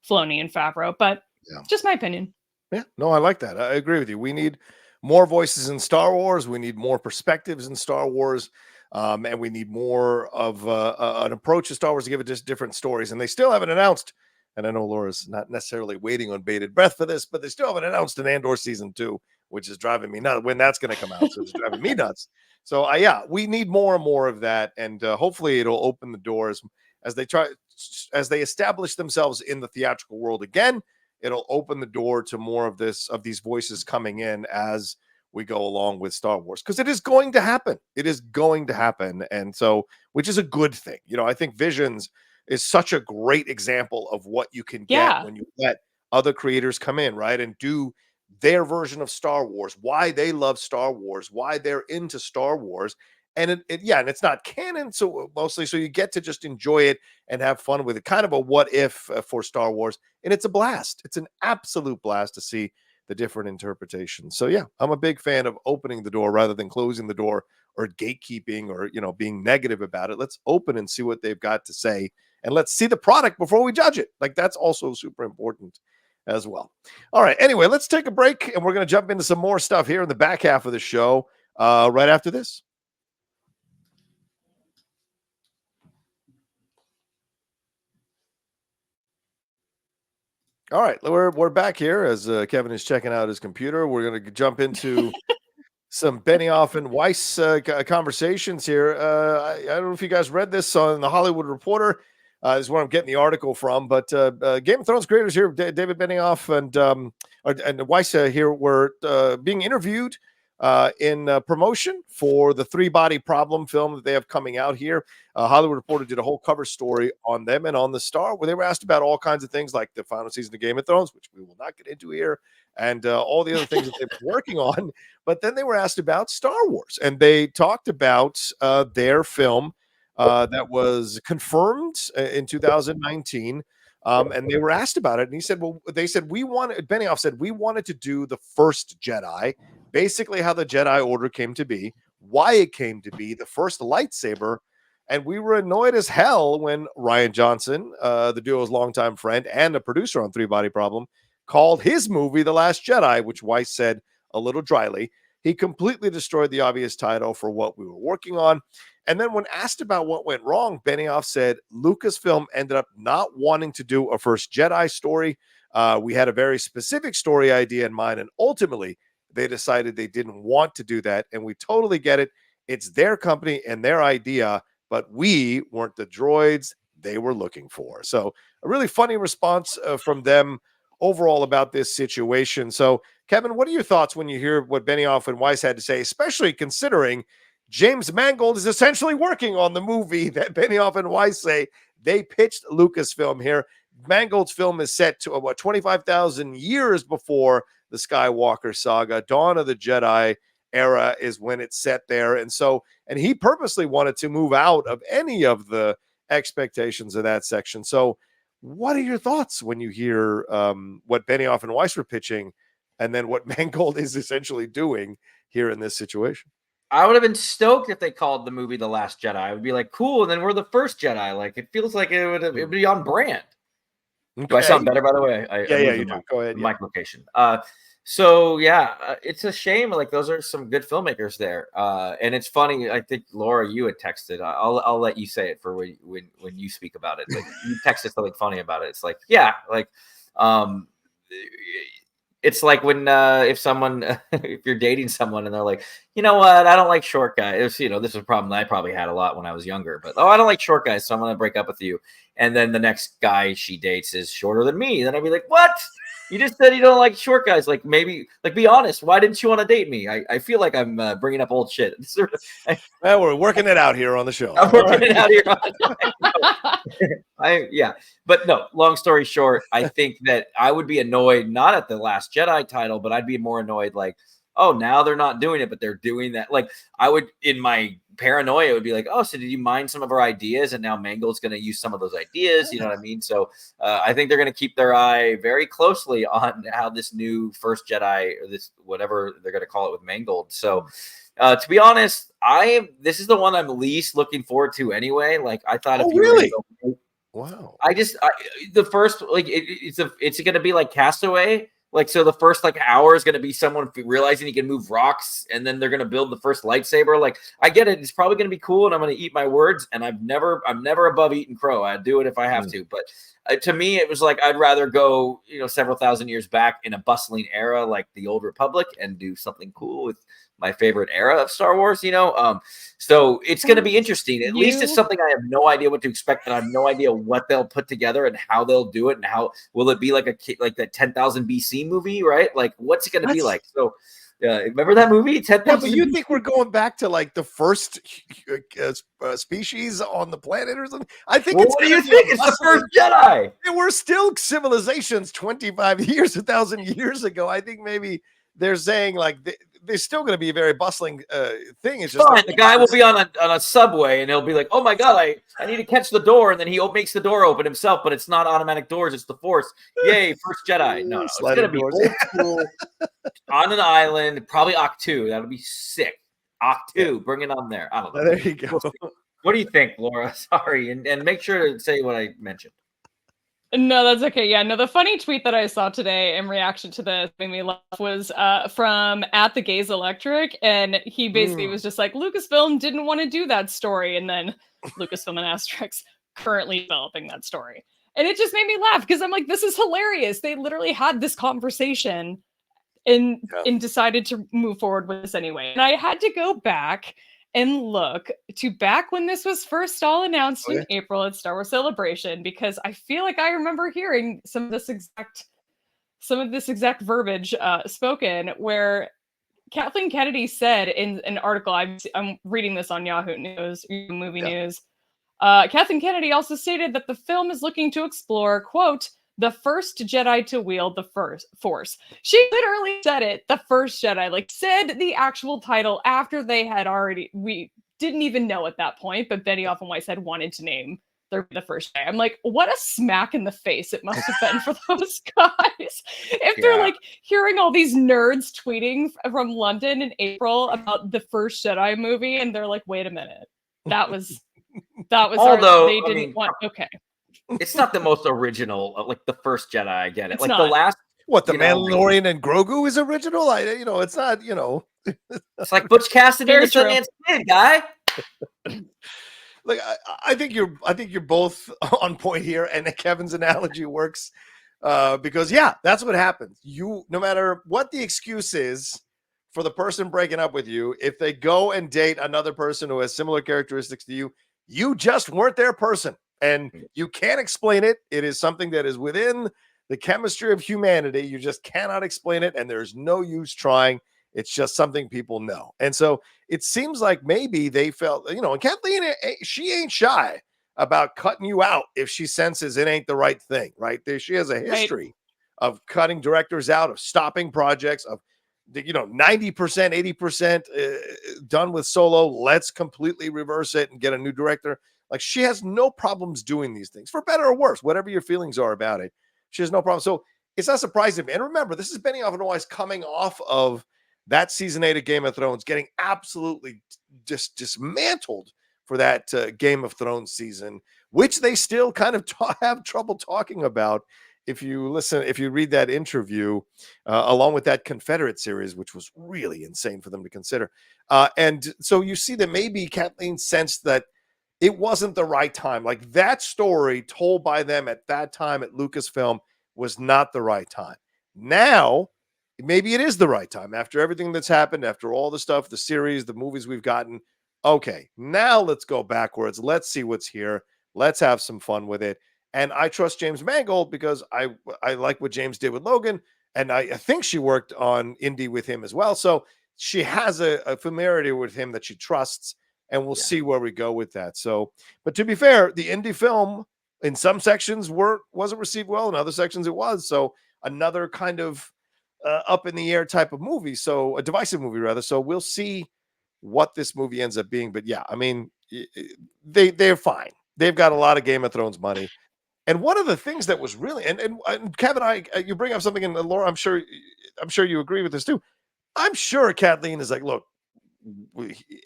Filoni and Favreau, but just my opinion. Yeah, no, I like that. I agree with you. We need more voices in Star Wars. We need more perspectives in Star Wars. And we need more of an approach to Star Wars to give it just different stories. And they still haven't announced, and I know Laura's not necessarily waiting on bated breath for this, but they still haven't announced an Andor season 2, which is driving me nuts when that's going to come out. So it's driving me nuts. So we need more and more of that. And hopefully it'll open the doors as they establish themselves in the theatrical world again. It'll open the door to more of these voices coming in as we go along with Star Wars, because it is going to happen. It is going to happen. And so, which is a good thing. I think Visions is such a great example of what you can get when you let other creators come in, right? And do their version of Star Wars, why they love Star Wars, why they're into Star Wars. And and it's not canon. So mostly, so you get to just enjoy it and have fun with it. Kind of a what if for Star Wars. And it's a blast. It's an absolute blast to see the different interpretations. So I'm a big fan of opening the door rather than closing the door or gatekeeping or, being negative about it. Let's open and see what they've got to say. And let's see the product before we judge it. That's also super important as well. All right. Anyway, let's take a break, and we're going to jump into some more stuff here in the back half of the show right after this. All right, we're back here as Kevin is checking out his computer. We're going to jump into some Benioff and Weiss conversations here. I don't know if you guys read this on the Hollywood Reporter. This is where I'm getting the article from. But Game of Thrones creators here, David Benioff and Weiss here, were being interviewed in promotion for the Three Body Problem film that they have coming out here. Hollywood Reporter did a whole cover story on them and on the Star, where they were asked about all kinds of things like the final season of Game of Thrones, which we will not get into here, and all the other things that they've been working on. But then they were asked about Star Wars, and they talked about their film that was confirmed in 2019. And they were asked about it, and he said, well, Benioff said, we wanted to do the first Jedi, basically how the Jedi Order came to be, why it came to be, the first lightsaber. And we were annoyed as hell when Rian Johnson, the duo's longtime friend and a producer on Three Body Problem, called his movie The Last Jedi, which Weiss said a little dryly. He completely destroyed the obvious title for what we were working on. And then when asked about what went wrong, Benioff said Lucasfilm ended up not wanting to do a First Jedi story. We had a very specific story idea in mind, and ultimately they decided they didn't want to do that. And we totally get it. It's their company and their idea, but we weren't the droids they were looking for. So a really funny response from them overall about this situation. So, Kevin, what are your thoughts when you hear what Benioff and Weiss had to say, especially considering James Mangold is essentially working on the movie that Benioff and Weiss say they pitched Lucasfilm here? Mangold's film is set to 25,000 years before the Skywalker saga. Dawn of the Jedi era is when it's set there. And he purposely wanted to move out of any of the expectations of that section. So what are your thoughts when you hear what Benioff and Weiss were pitching and then what Mangold is essentially doing here in this situation? I would have been stoked if they called the movie The Last Jedi. I would be like, cool, and then we're the first Jedi. Like, it feels like it would be on brand. Okay. Do I sound better, by the way? Yeah, you do. Go ahead. Mic location. It's a shame. Like, those are some good filmmakers there. And it's funny. I think, Laura, you had texted. I'll let you say it for when you speak about it. Like, you texted something funny about it. It's like, yeah, like, it's like when if you're dating someone and they're like, you know what, I don't like short guys. This is a problem that I probably had a lot when I was younger. But I don't like short guys, so I'm gonna break up with you. And then the next guy she dates is shorter than me. Then I'd be like, what? You just said you don't like short guys. Like, maybe, like, be honest. Why didn't you want to date me? I feel like I'm bringing up old shit. Well, we're working it out here on the show. I'm working it out here. But no, long story short, I think that I would be annoyed, not at the Last Jedi title, but I'd be more annoyed like, oh, now they're not doing it, but they're doing that. Like, I would, in my paranoia, it would be like, oh, so did you mine some of our ideas? And now Mangold's going to use some of those ideas. You know what I mean? So I think they're going to keep their eye very closely on how this new First Jedi, or this, whatever they're going to call it with Mangold. So to be honest, this is the one I'm least looking forward to anyway. Like, I thought, wow. The first, like, it's going to be like Castaway. Like, so the first like hour is going to be someone realizing he can move rocks, and then they're going to build the first lightsaber. Like, I get it. It's probably going to be cool, and I'm going to eat my words. And I'm never above eating crow. I'd do it if I have to. But to me, it was like, I'd rather go, several thousand years back in a bustling era like the Old Republic and do something cool with my favorite era of Star Wars, so it's going to be interesting. At least it's something I have no idea what to expect, and I have no idea what they'll put together and how they'll do it, and how will it be like that 10,000 BC movie, right? Like, what's it going to be like? So remember that movie? 10,000. Yeah, but you think we're going back to like the first species on the planet or something? I think. Well, what do you think? It's the first Jedi. We're still civilizations 1,000 years ago. I think maybe they're saying like there's still going to be a very bustling thing. It's just fine. The guy will be on a subway, and he'll be like, "Oh my god, I need to catch the door," and then he makes the door open himself, but it's not automatic doors; it's the Force. Yay, First Jedi! No, it's going to be old school on an island, probably Octu. That would be sick. Octu, bring it on there. I don't know. There you go. What do you think, Laura? Sorry, and make sure to say what I mentioned. No, that's okay. Yeah, no, the funny tweet that I saw today in reaction to this made me laugh was from at the Gaze Electric, and he basically was just like, Lucasfilm didn't want to do that story, and then Lucasfilm and Asterix currently developing that story. And it just made me laugh because I'm like, this is hilarious. They literally had this conversation and decided to move forward with this anyway. And I had to go back and look to back when this was first all announced in April at Star Wars Celebration, because I feel like I remember hearing some of this exact verbiage spoken, where Kathleen Kennedy said in an article, I'm reading this on Yahoo News, Movie News. Kathleen Kennedy also stated that the film is looking to explore, quote, the first Jedi to wield the Force. She literally said it, the first Jedi, like said the actual title after they had already, we didn't even know at that point, but Benioff and Weiss had wanted to name the first Jedi. I'm like, what a smack in the face it must have been for those guys. If they're like hearing all these nerds tweeting from London in April about the first Jedi movie, and they're like, wait a minute, that was although they didn't want, okay. It's not the most original, like the first Jedi. I get it. It's like not. The last, what, the Mandalorian and Grogu is original. It's not. It's like Butch Cassidy and the Sundance Kid, guy. Like I think you're both on point here, and Kevin's analogy works because that's what happens. You, no matter what the excuse is for the person breaking up with you, if they go and date another person who has similar characteristics to you, you just weren't their person. And you can't explain it. It is something that is within the chemistry of humanity. You just cannot explain it, and there's no use trying. It's just something people know. And so it seems like maybe they felt, and Kathleen, she ain't shy about cutting you out if she senses it ain't the right thing, right? She has a history of cutting directors out, of stopping projects, of 90%, 80% done with Solo. Let's completely reverse it and get a new director. Like, she has no problems doing these things, for better or worse, whatever your feelings are about it. She has no problem. So it's not surprising. And remember, this is Benioff and Weiss coming off of that season 8 of Game of Thrones, getting absolutely just dismantled for that Game of Thrones season, which they still kind of have trouble talking about. If you read that interview, along with that Confederate series, which was really insane for them to consider. And so you see that maybe Kathleen sensed that it wasn't the right time. Like, that story told by them at that time at Lucasfilm was not the right time. Now, maybe it is the right time after everything that's happened, after all the stuff, the series, the movies we've gotten. Okay, now let's go backwards. Let's see what's here. Let's have some fun with it. And I trust James Mangold because I like what James did with Logan. And I think she worked on Indy with him as well. So she has a familiarity with him that she trusts. And we'll see where we go with that. So, but to be fair, the indie film in some sections wasn't received well. In other sections it was. So another kind of up in the air type of movie. So a divisive movie rather. So we'll see what this movie ends up being. But yeah, I mean, they're fine. They've got a lot of Game of Thrones money. And one of the things that was really, and Kevin, you bring up something, and Laura, I'm sure you agree with this too. I'm sure Kathleen is like, look,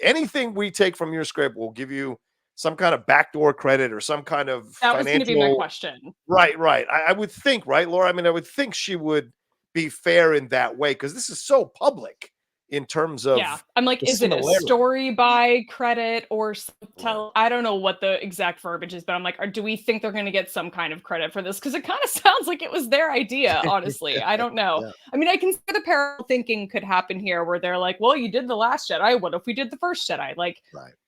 anything we take from your script will give you some kind of backdoor credit or some kind of that financial. Was going to be my question. Right. I would think, right, Laura? I mean, I would think she would be fair in that way because this is so public in terms of. Yeah, I'm like, is it a story by credit or tell? I don't know what the exact verbiage is, but I'm like, do we think they're going to get some kind of credit for this? Because it kind of sounds like it was their idea, honestly. I don't know. Yeah. I mean, I can see the parallel thinking could happen here where they're like, well, you did The Last Jedi. What if we did The First Jedi? Like,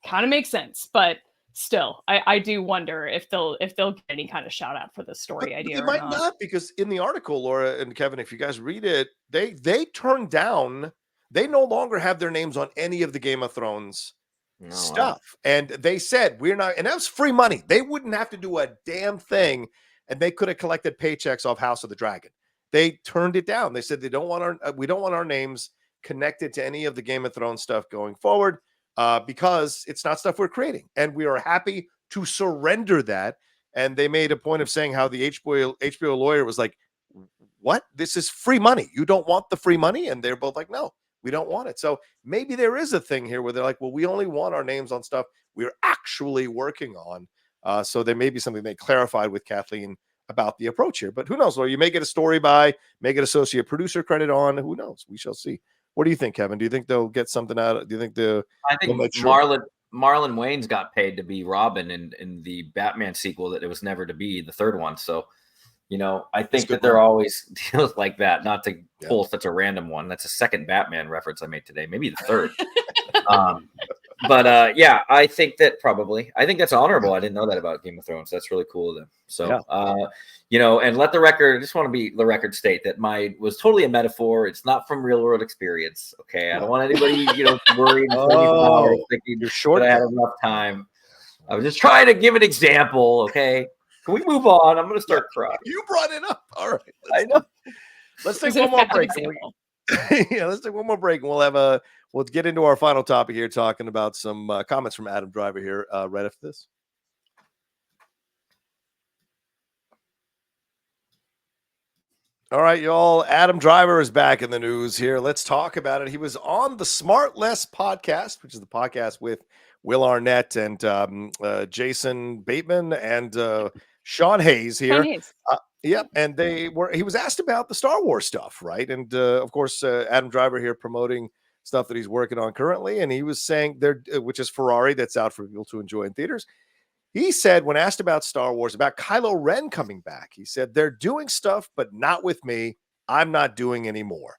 kind of makes sense. But still, I do wonder if they'll get any kind of shout out for the story idea. They might not, because in the article, Laura and Kevin, if you guys read it, they turned down. They no longer have their names on any of the Game of Thrones stuff. And they said, we're not, and that was free money. They wouldn't have to do a damn thing. And they could have collected paychecks off House of the Dragon. They turned it down. They said we don't want our names connected to any of the Game of Thrones stuff going forward because it's not stuff we're creating. And we are happy to surrender that. And they made a point of saying how the HBO lawyer was like, what? This is free money. You don't want the free money? And they're both like, no. We don't want it. So maybe there is a thing here where they're like, well, we only want our names on stuff we're actually working on. So there may be something they clarified with Kathleen about the approach here. But who knows? Or you may get a story by, may get associate producer credit on. Who knows? We shall see. What do you think, Kevin? Do you think they'll get something out of? Do you think I think Marlon Wayans got paid to be Robin in the Batman sequel that it was never to be, the third one. So, I think that there are always deals like that. Not to pull such a random one. That's a second Batman reference I made today. Maybe the third. But I think that probably. I think that's honorable. I didn't know that about Game of Thrones. That's really cool of them. So, and let the record. I just want to be the record state that was totally a metaphor. It's not from real world experience. Okay, I don't want anybody, worried. Thinking you're short. I had enough time. I was just trying to give an example. Okay, can we move on? I'm going to start crying. You brought it up. All right, I know. Let's take one more break. Let's take one more break, and we'll get into our final topic here, talking about some comments from Adam Driver here right after this. All right, y'all. Adam Driver is back in the news here. Let's talk about it. He was on the Smart Less podcast, which is the podcast with Will Arnett and Jason Bateman and Sean Hayes here. And he was asked about the Star Wars stuff, right? And of course, Adam Driver here promoting stuff that he's working on currently. And he was saying which is Ferrari, that's out for people to enjoy in theaters. He said, when asked about Star Wars, about Kylo Ren coming back, he said, they're doing stuff, but not with me. I'm not doing anymore.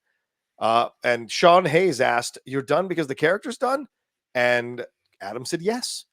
And Sean Hayes asked, you're done because the character's done? And Adam said, yes.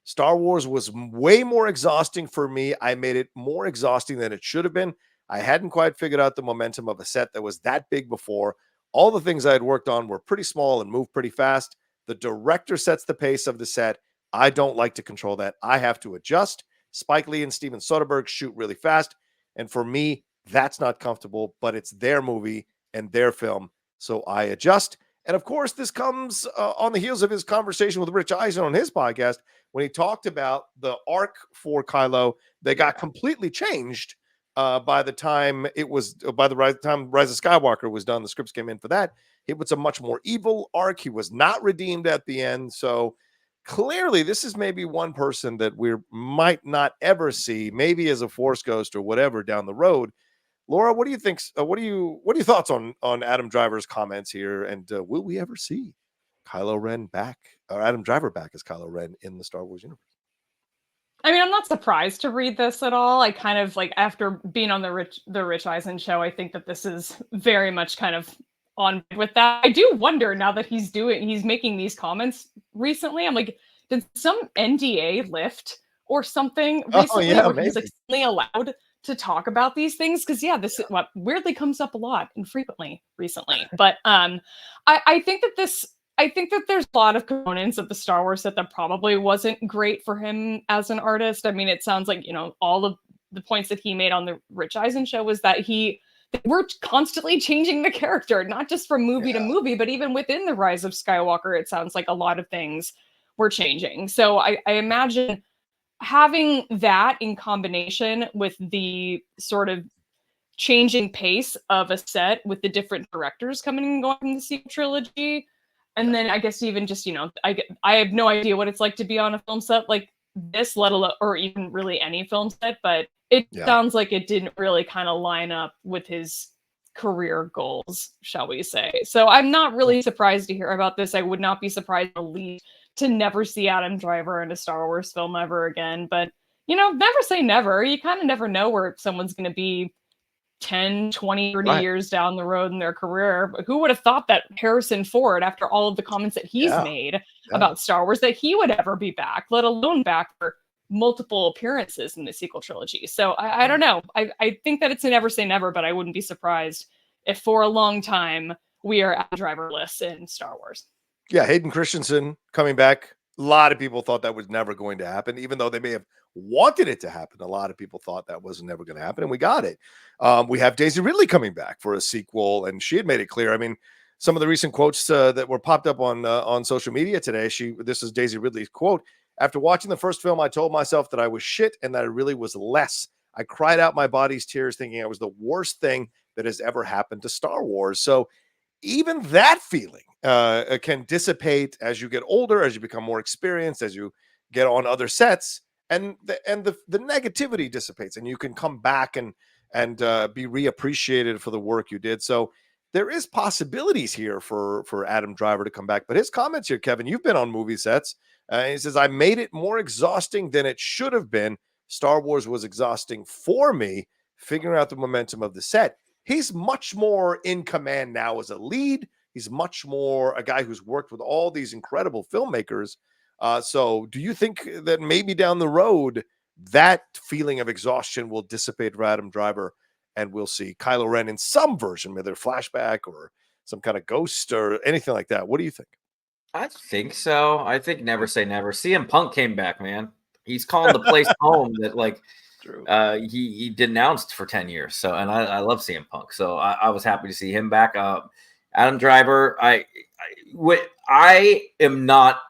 Star Wars was way more exhausting for me. I made it more exhausting than it should have been. I hadn't quite figured out the momentum of a set that was that big before. All the things I had worked on were pretty small and moved pretty fast. The director sets the pace of the set. I don't like to control that. I have to adjust. Spike Lee and Steven Soderbergh shoot really fast. And for me, that's not comfortable, but it's their movie and their film. So I adjust. And of course, this comes on the heels of his conversation with Rich Eisen on his podcast, when he talked about the arc for Kylo that got completely changed by the time Rise of Skywalker was done. The scripts came in for that. It was a much more evil arc. He was not redeemed at the end. So clearly, this is maybe one person that we might not ever see, maybe as a Force ghost or whatever down the road. Laura, what do you think? What are your thoughts on Adam Driver's comments here? And will we ever see Kylo Ren back, or Adam Driver back as Kylo Ren in the Star Wars universe? I mean, I'm not surprised to read this at all. I kind of after being on the Rich Eisen show, I think that this is very much kind of on with that. I do wonder now that he's making these comments recently. I'm like, did some NDA lift or something recently where he's only allowed to talk about these things? Because this is what weirdly comes up a lot and frequently recently. But I think that there's a lot of components of the Star Wars set that probably wasn't great for him as an artist. I mean, it sounds like, all of the points that he made on the Rich Eisen show was that we're constantly changing the character, not just from movie to movie, but even within the Rise of Skywalker, it sounds like a lot of things were changing. So I imagine having that in combination with the sort of changing pace of a set with the different directors coming and going from the sequel trilogy. And then I guess even just, I have no idea what it's like to be on a film set like this, let alone, or even really any film set, but it sounds like it didn't really kind of line up with his career goals, shall we say. So I'm not really surprised to hear about this. I would not be surprised at least to never see Adam Driver in a Star Wars film ever again. But, never say never. You kind of never know where someone's going to be 10, 20, 30 years down the road in their career. But who would have thought that Harrison Ford, after all of the comments that he's made about Star Wars, that he would ever be back, let alone back for multiple appearances in the sequel trilogy. So I don't know. I think that it's a never say never, but I wouldn't be surprised if for a long time we are at driverless in Star Wars. Yeah, Hayden Christensen coming back. A lot of people thought that was never going to happen, even though they may have wanted it to happen. A lot of people thought that was never going to happen, and we got it. We have Daisy Ridley coming back for a sequel, and she had made it clear. I mean, some of the recent quotes that were popped up on social media today. This is Daisy Ridley's quote. After watching the first film, I told myself that I was shit and that I really was less. I cried out my body's tears thinking I was the worst thing that has ever happened to Star Wars. So even that feeling can dissipate as you get older, as you become more experienced, as you get on other sets. and the negativity dissipates, and you can come back and be reappreciated for the work you did. So there is possibilities here for Adam Driver to come back. But his comments here, Kevin, you've been on movie sets. He says, I made it more exhausting than it should have been. Star Wars was exhausting for me, figuring out the momentum of the set. He's much more in command now as a lead. He's much more a guy who's worked with all these incredible filmmakers. So do you think that maybe down the road, that feeling of exhaustion will dissipate for Adam Driver, and we'll see Kylo Ren in some version, whether flashback or some kind of ghost or anything like that? What do you think? I think so. I think never say never. CM Punk came back, man. He's calling the place home that like he denounced for 10 years. So, and I love CM Punk. So I was happy to see him back. Adam Driver, I am not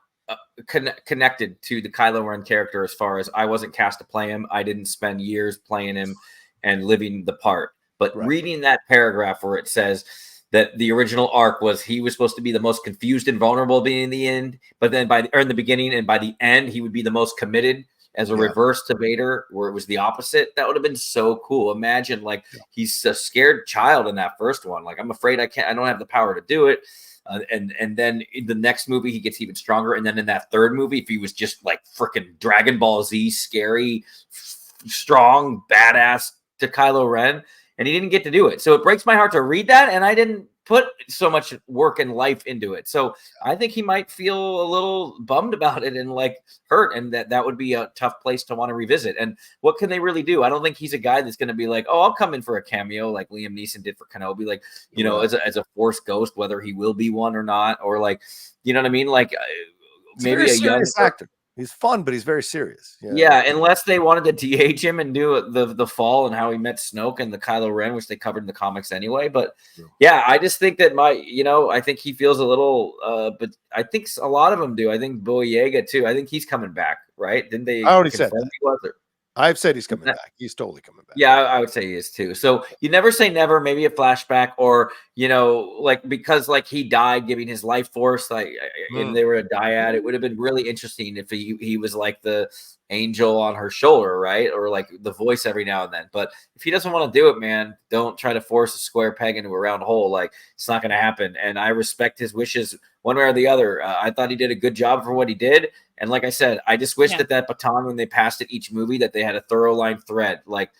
connected to the Kylo Ren character as far as I wasn't cast to play him. I didn't spend years playing him and living the part. But reading that paragraph where it says that the original arc was he was supposed to be the most confused and vulnerable being in the end, but then in the beginning and by the end, he would be the most committed as a reverse to Vader, where it was the opposite. That would have been so cool. Imagine like he's a scared child in that first one. Like, I'm afraid I don't have the power to do it. And then in the next movie, he gets even stronger. And then in that third movie, if he was just like freaking Dragon Ball Z, scary, strong, badass to Kylo Ren, and he didn't get to do it. So it breaks my heart to read that. And I didn't put so much work and life into it. So I think he might feel a little bummed about it and like hurt. And that would be a tough place to want to revisit. And what can they really do? I don't think he's a guy that's going to be like, oh, I'll come in for a cameo like Liam Neeson did for Kenobi, like, you know, as a Force ghost, whether he will be one or not, or like, you know what I mean? Like maybe a young actor. He's fun, but he's very serious. Yeah, unless they wanted to DH him and do the fall and how he met Snoke and the Kylo Ren, which they covered in the comics anyway. But yeah, I just think that I think he feels a little, but I think a lot of them do. I think Boyega too. I think he's coming back, right? Didn't they? I already said that. He was there? I've said he's coming back. He's totally coming back. Yeah, I would say he is too. So you never say never, maybe a flashback or, you know, like because like he died giving his life force, like and they were a dyad. It would have been really interesting if he was like the angel on her shoulder, right? Or like the voice every now and then. But if he doesn't want to do it, man, don't try to force a square peg into a round hole. Like it's not going to happen. And I respect his wishes one way or the other. I thought he did a good job for what he did. And like I said, I just wish that baton, when they passed it each movie, that they had a thorough line thread. Like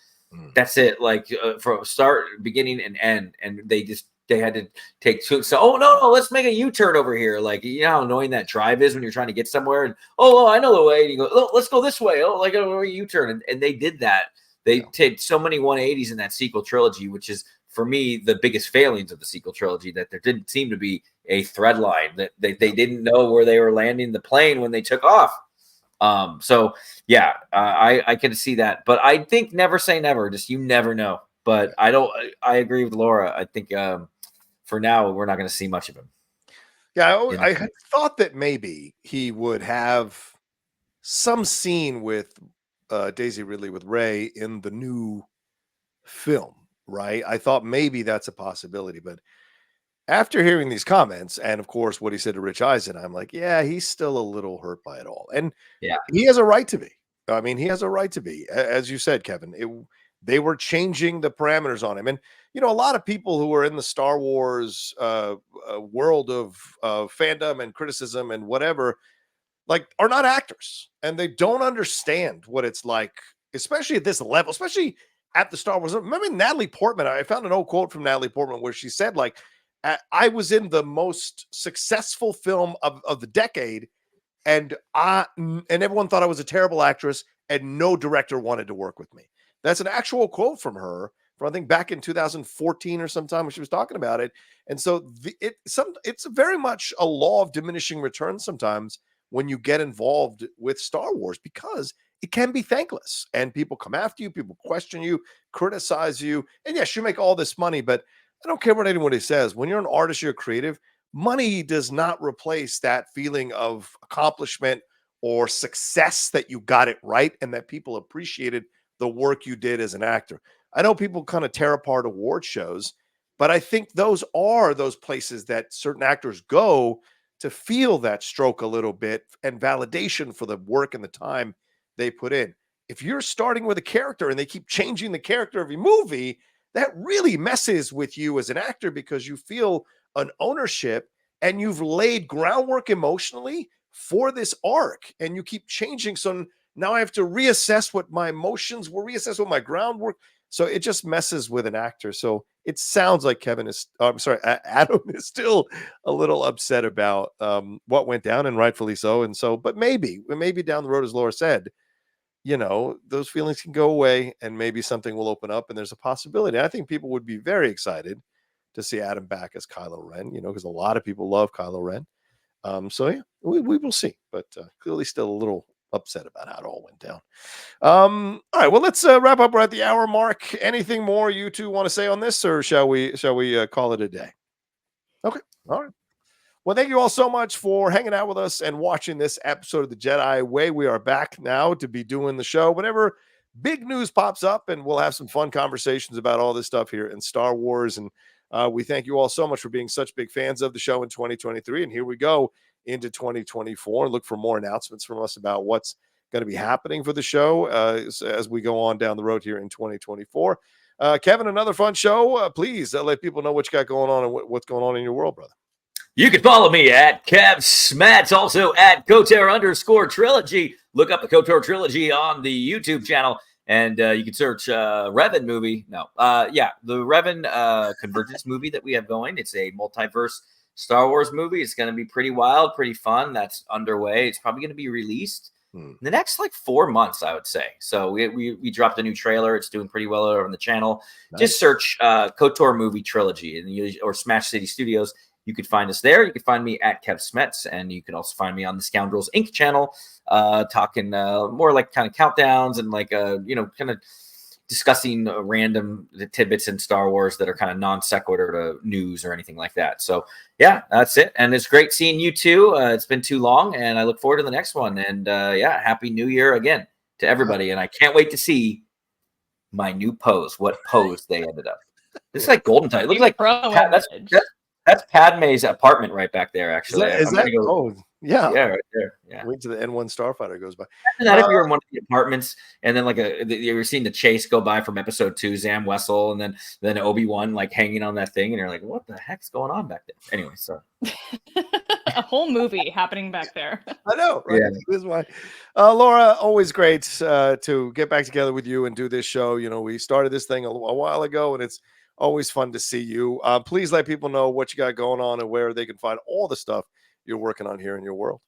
that's it. Like from start, beginning, and end. And they had to take two. So, oh no, let's make a U-turn over here. Like, you know how annoying that drive is when you're trying to get somewhere. And I know the way. And you go, oh, let's go this way. Oh, like a U-turn. And they did that. They did so many 180s in that sequel trilogy, which is for me the biggest failings of the sequel trilogy. That there didn't seem to be a thread line, that they didn't know where they were landing the plane when they took off. So yeah, I can see that, but I think never say never. Just you never know. But I agree with Laura. I think for now we're not going to see much of him. Yeah, I had thought that maybe he would have some scene with Daisy Ridley with Rey in the new film, right? I thought maybe that's a possibility, but after hearing these comments, and of course what he said to Rich Eisen, I'm like, yeah, he's still a little hurt by it all. And he has a right to be. I mean, he has a right to be. As you said, Kevin, they were changing the parameters on him. And, you know, a lot of people who are in the Star Wars world of fandom and criticism and whatever, like, are not actors. And they don't understand what it's like, especially at this level, especially at the Star Wars. Remember Natalie Portman? I found an old quote from Natalie Portman where she said, like, I was in the most successful film of the decade, and everyone thought I was a terrible actress, and no director wanted to work with me. That's an actual quote from her from, I think, back in 2014 or sometime when she was talking about it. And so it's very much a law of diminishing returns sometimes when you get involved with Star Wars, because it can be thankless and people come after you, people question you, criticize you. And yes, you make all this money, but I don't care what anybody says. When you're an artist, you're creative, money does not replace that feeling of accomplishment or success that you got it right and that people appreciated the work you did as an actor. I know people kind of tear apart award shows, but I think those are those places that certain actors go to feel that stroke a little bit and validation for the work and the time they put in. If you're starting with a character and they keep changing the character every movie, that really messes with you as an actor because you feel an ownership and you've laid groundwork emotionally for this arc and you keep changing. So now I have to reassess what my emotions were, reassess what my groundwork. So it just messes with an actor. So it sounds like Adam is still a little upset about what went down, and rightfully so. And so, but maybe down the road, as Laura said, those feelings can go away and maybe something will open up and there's a possibility. I think people would be very excited to see Adam back as Kylo Ren, because a lot of people love Kylo Ren. So yeah, we will see, but clearly still a little upset about how it all went down. All right, well, let's wrap up. We're at the hour mark. Anything more you two want to say on this, or shall we call it a day? Okay, all right. Well, thank you all so much for hanging out with us and watching this episode of the Jedi Way. We are back now to be doing the show whenever big news pops up, and we'll have some fun conversations about all this stuff here in Star Wars. And we thank you all so much for being such big fans of the show in 2023. And here we go into 2024. Look for more announcements from us about what's going to be happening for the show as we go on down the road here in 2024. Kevin, another fun show. Please let people know what you got going on and what's going on in your world, brother. You can follow me at Kev Smets, also at Kotor_trilogy. Look up the Kotor trilogy on the YouTube channel, and you can search Revan movie. The Revan Convergence movie that we have going. It's a multiverse Star Wars movie. It's going to be pretty wild, pretty fun. That's underway. It's probably going to be released in the next 4 months, I would say. So we dropped a new trailer. It's doing pretty well over on the channel. Nice. Just search Kotor movie trilogy or Smash City Studios. You could find us there. You can find me at Kev Smets, and you can also find me on the Scoundrels Inc. channel, talking more like kind of countdowns and kind of discussing random tidbits in Star Wars that are kind of non sequitur to news or anything like that. So yeah, that's it. And it's great seeing you too. It's been too long, and I look forward to the next one. And Happy New Year again to everybody. And I can't wait to see my new pose. What pose they ended up. This is like golden time. It looks like that's Padme's apartment right back there, actually. Is that? Oh, yeah. Yeah, right there. Yeah. Wait till the N1 Starfighter goes by. Imagine if you're in one of the apartments and then you're seeing the chase go by from episode 2, Zam Wessel, and then Obi-Wan hanging on that thing, and you're like, what the heck's going on back there? Anyway, so a whole movie happening back there. I know, right? Yeah. This is why. Laura, always great to get back together with you and do this show. We started this thing a while ago, and it's always fun to see you. Please let people know what you got going on and where they can find all the stuff you're working on here in your world.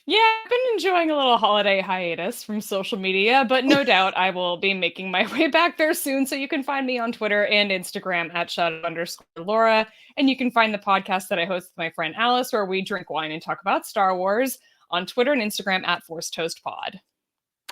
Yeah, I've been enjoying a little holiday hiatus from social media, but no doubt I will be making my way back there soon. So you can find me on Twitter and Instagram at shadow_Laura. And you can find the podcast that I host with my friend Alice, where we drink wine and talk about Star Wars, on Twitter and Instagram at Force Toast Pod.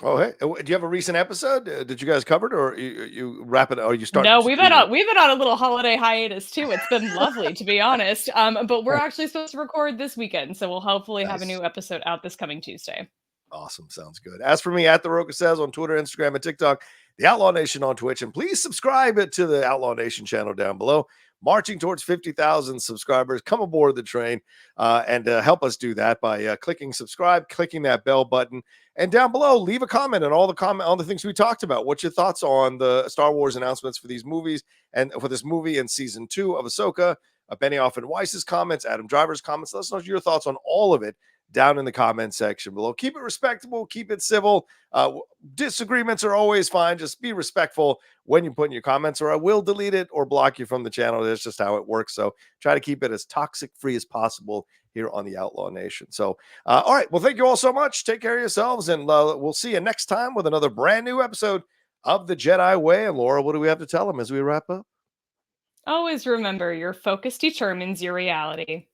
Oh, hey, do you have a recent episode? Did you guys cover it, or you wrap it? Or you start? No, we've been on a little holiday hiatus too. It's been lovely, to be honest. But we're actually supposed to record this weekend, so we'll hopefully have a new episode out this coming Tuesday. Awesome, sounds good. As for me, at The Rocha Says on Twitter, Instagram, and TikTok, the Outlaw Nation on Twitch, and please subscribe to the Outlaw Nation channel down below. Marching towards 50,000 subscribers. Come aboard the train and help us do that by clicking subscribe, clicking that bell button, and down below leave a comment on all the things we talked about. What's your thoughts on the Star Wars announcements for these movies and for this movie and season 2 of Ahsoka? Benioff and Weiss's comments, Adam Driver's comments. Let us know your thoughts on all of it down in the comment section below. Keep it respectable, keep it civil. Disagreements are always fine. Just be respectful when you put in your comments, or I will delete it or block you from the channel. That's just how it works. So try to keep it as toxic free as possible here on the Outlaw Nation. So, all right. Well, thank you all so much. Take care of yourselves, and we'll see you next time with another brand new episode of the Jedi Way. And Laura, what do we have to tell them as we wrap up? Always remember, your focus determines your reality.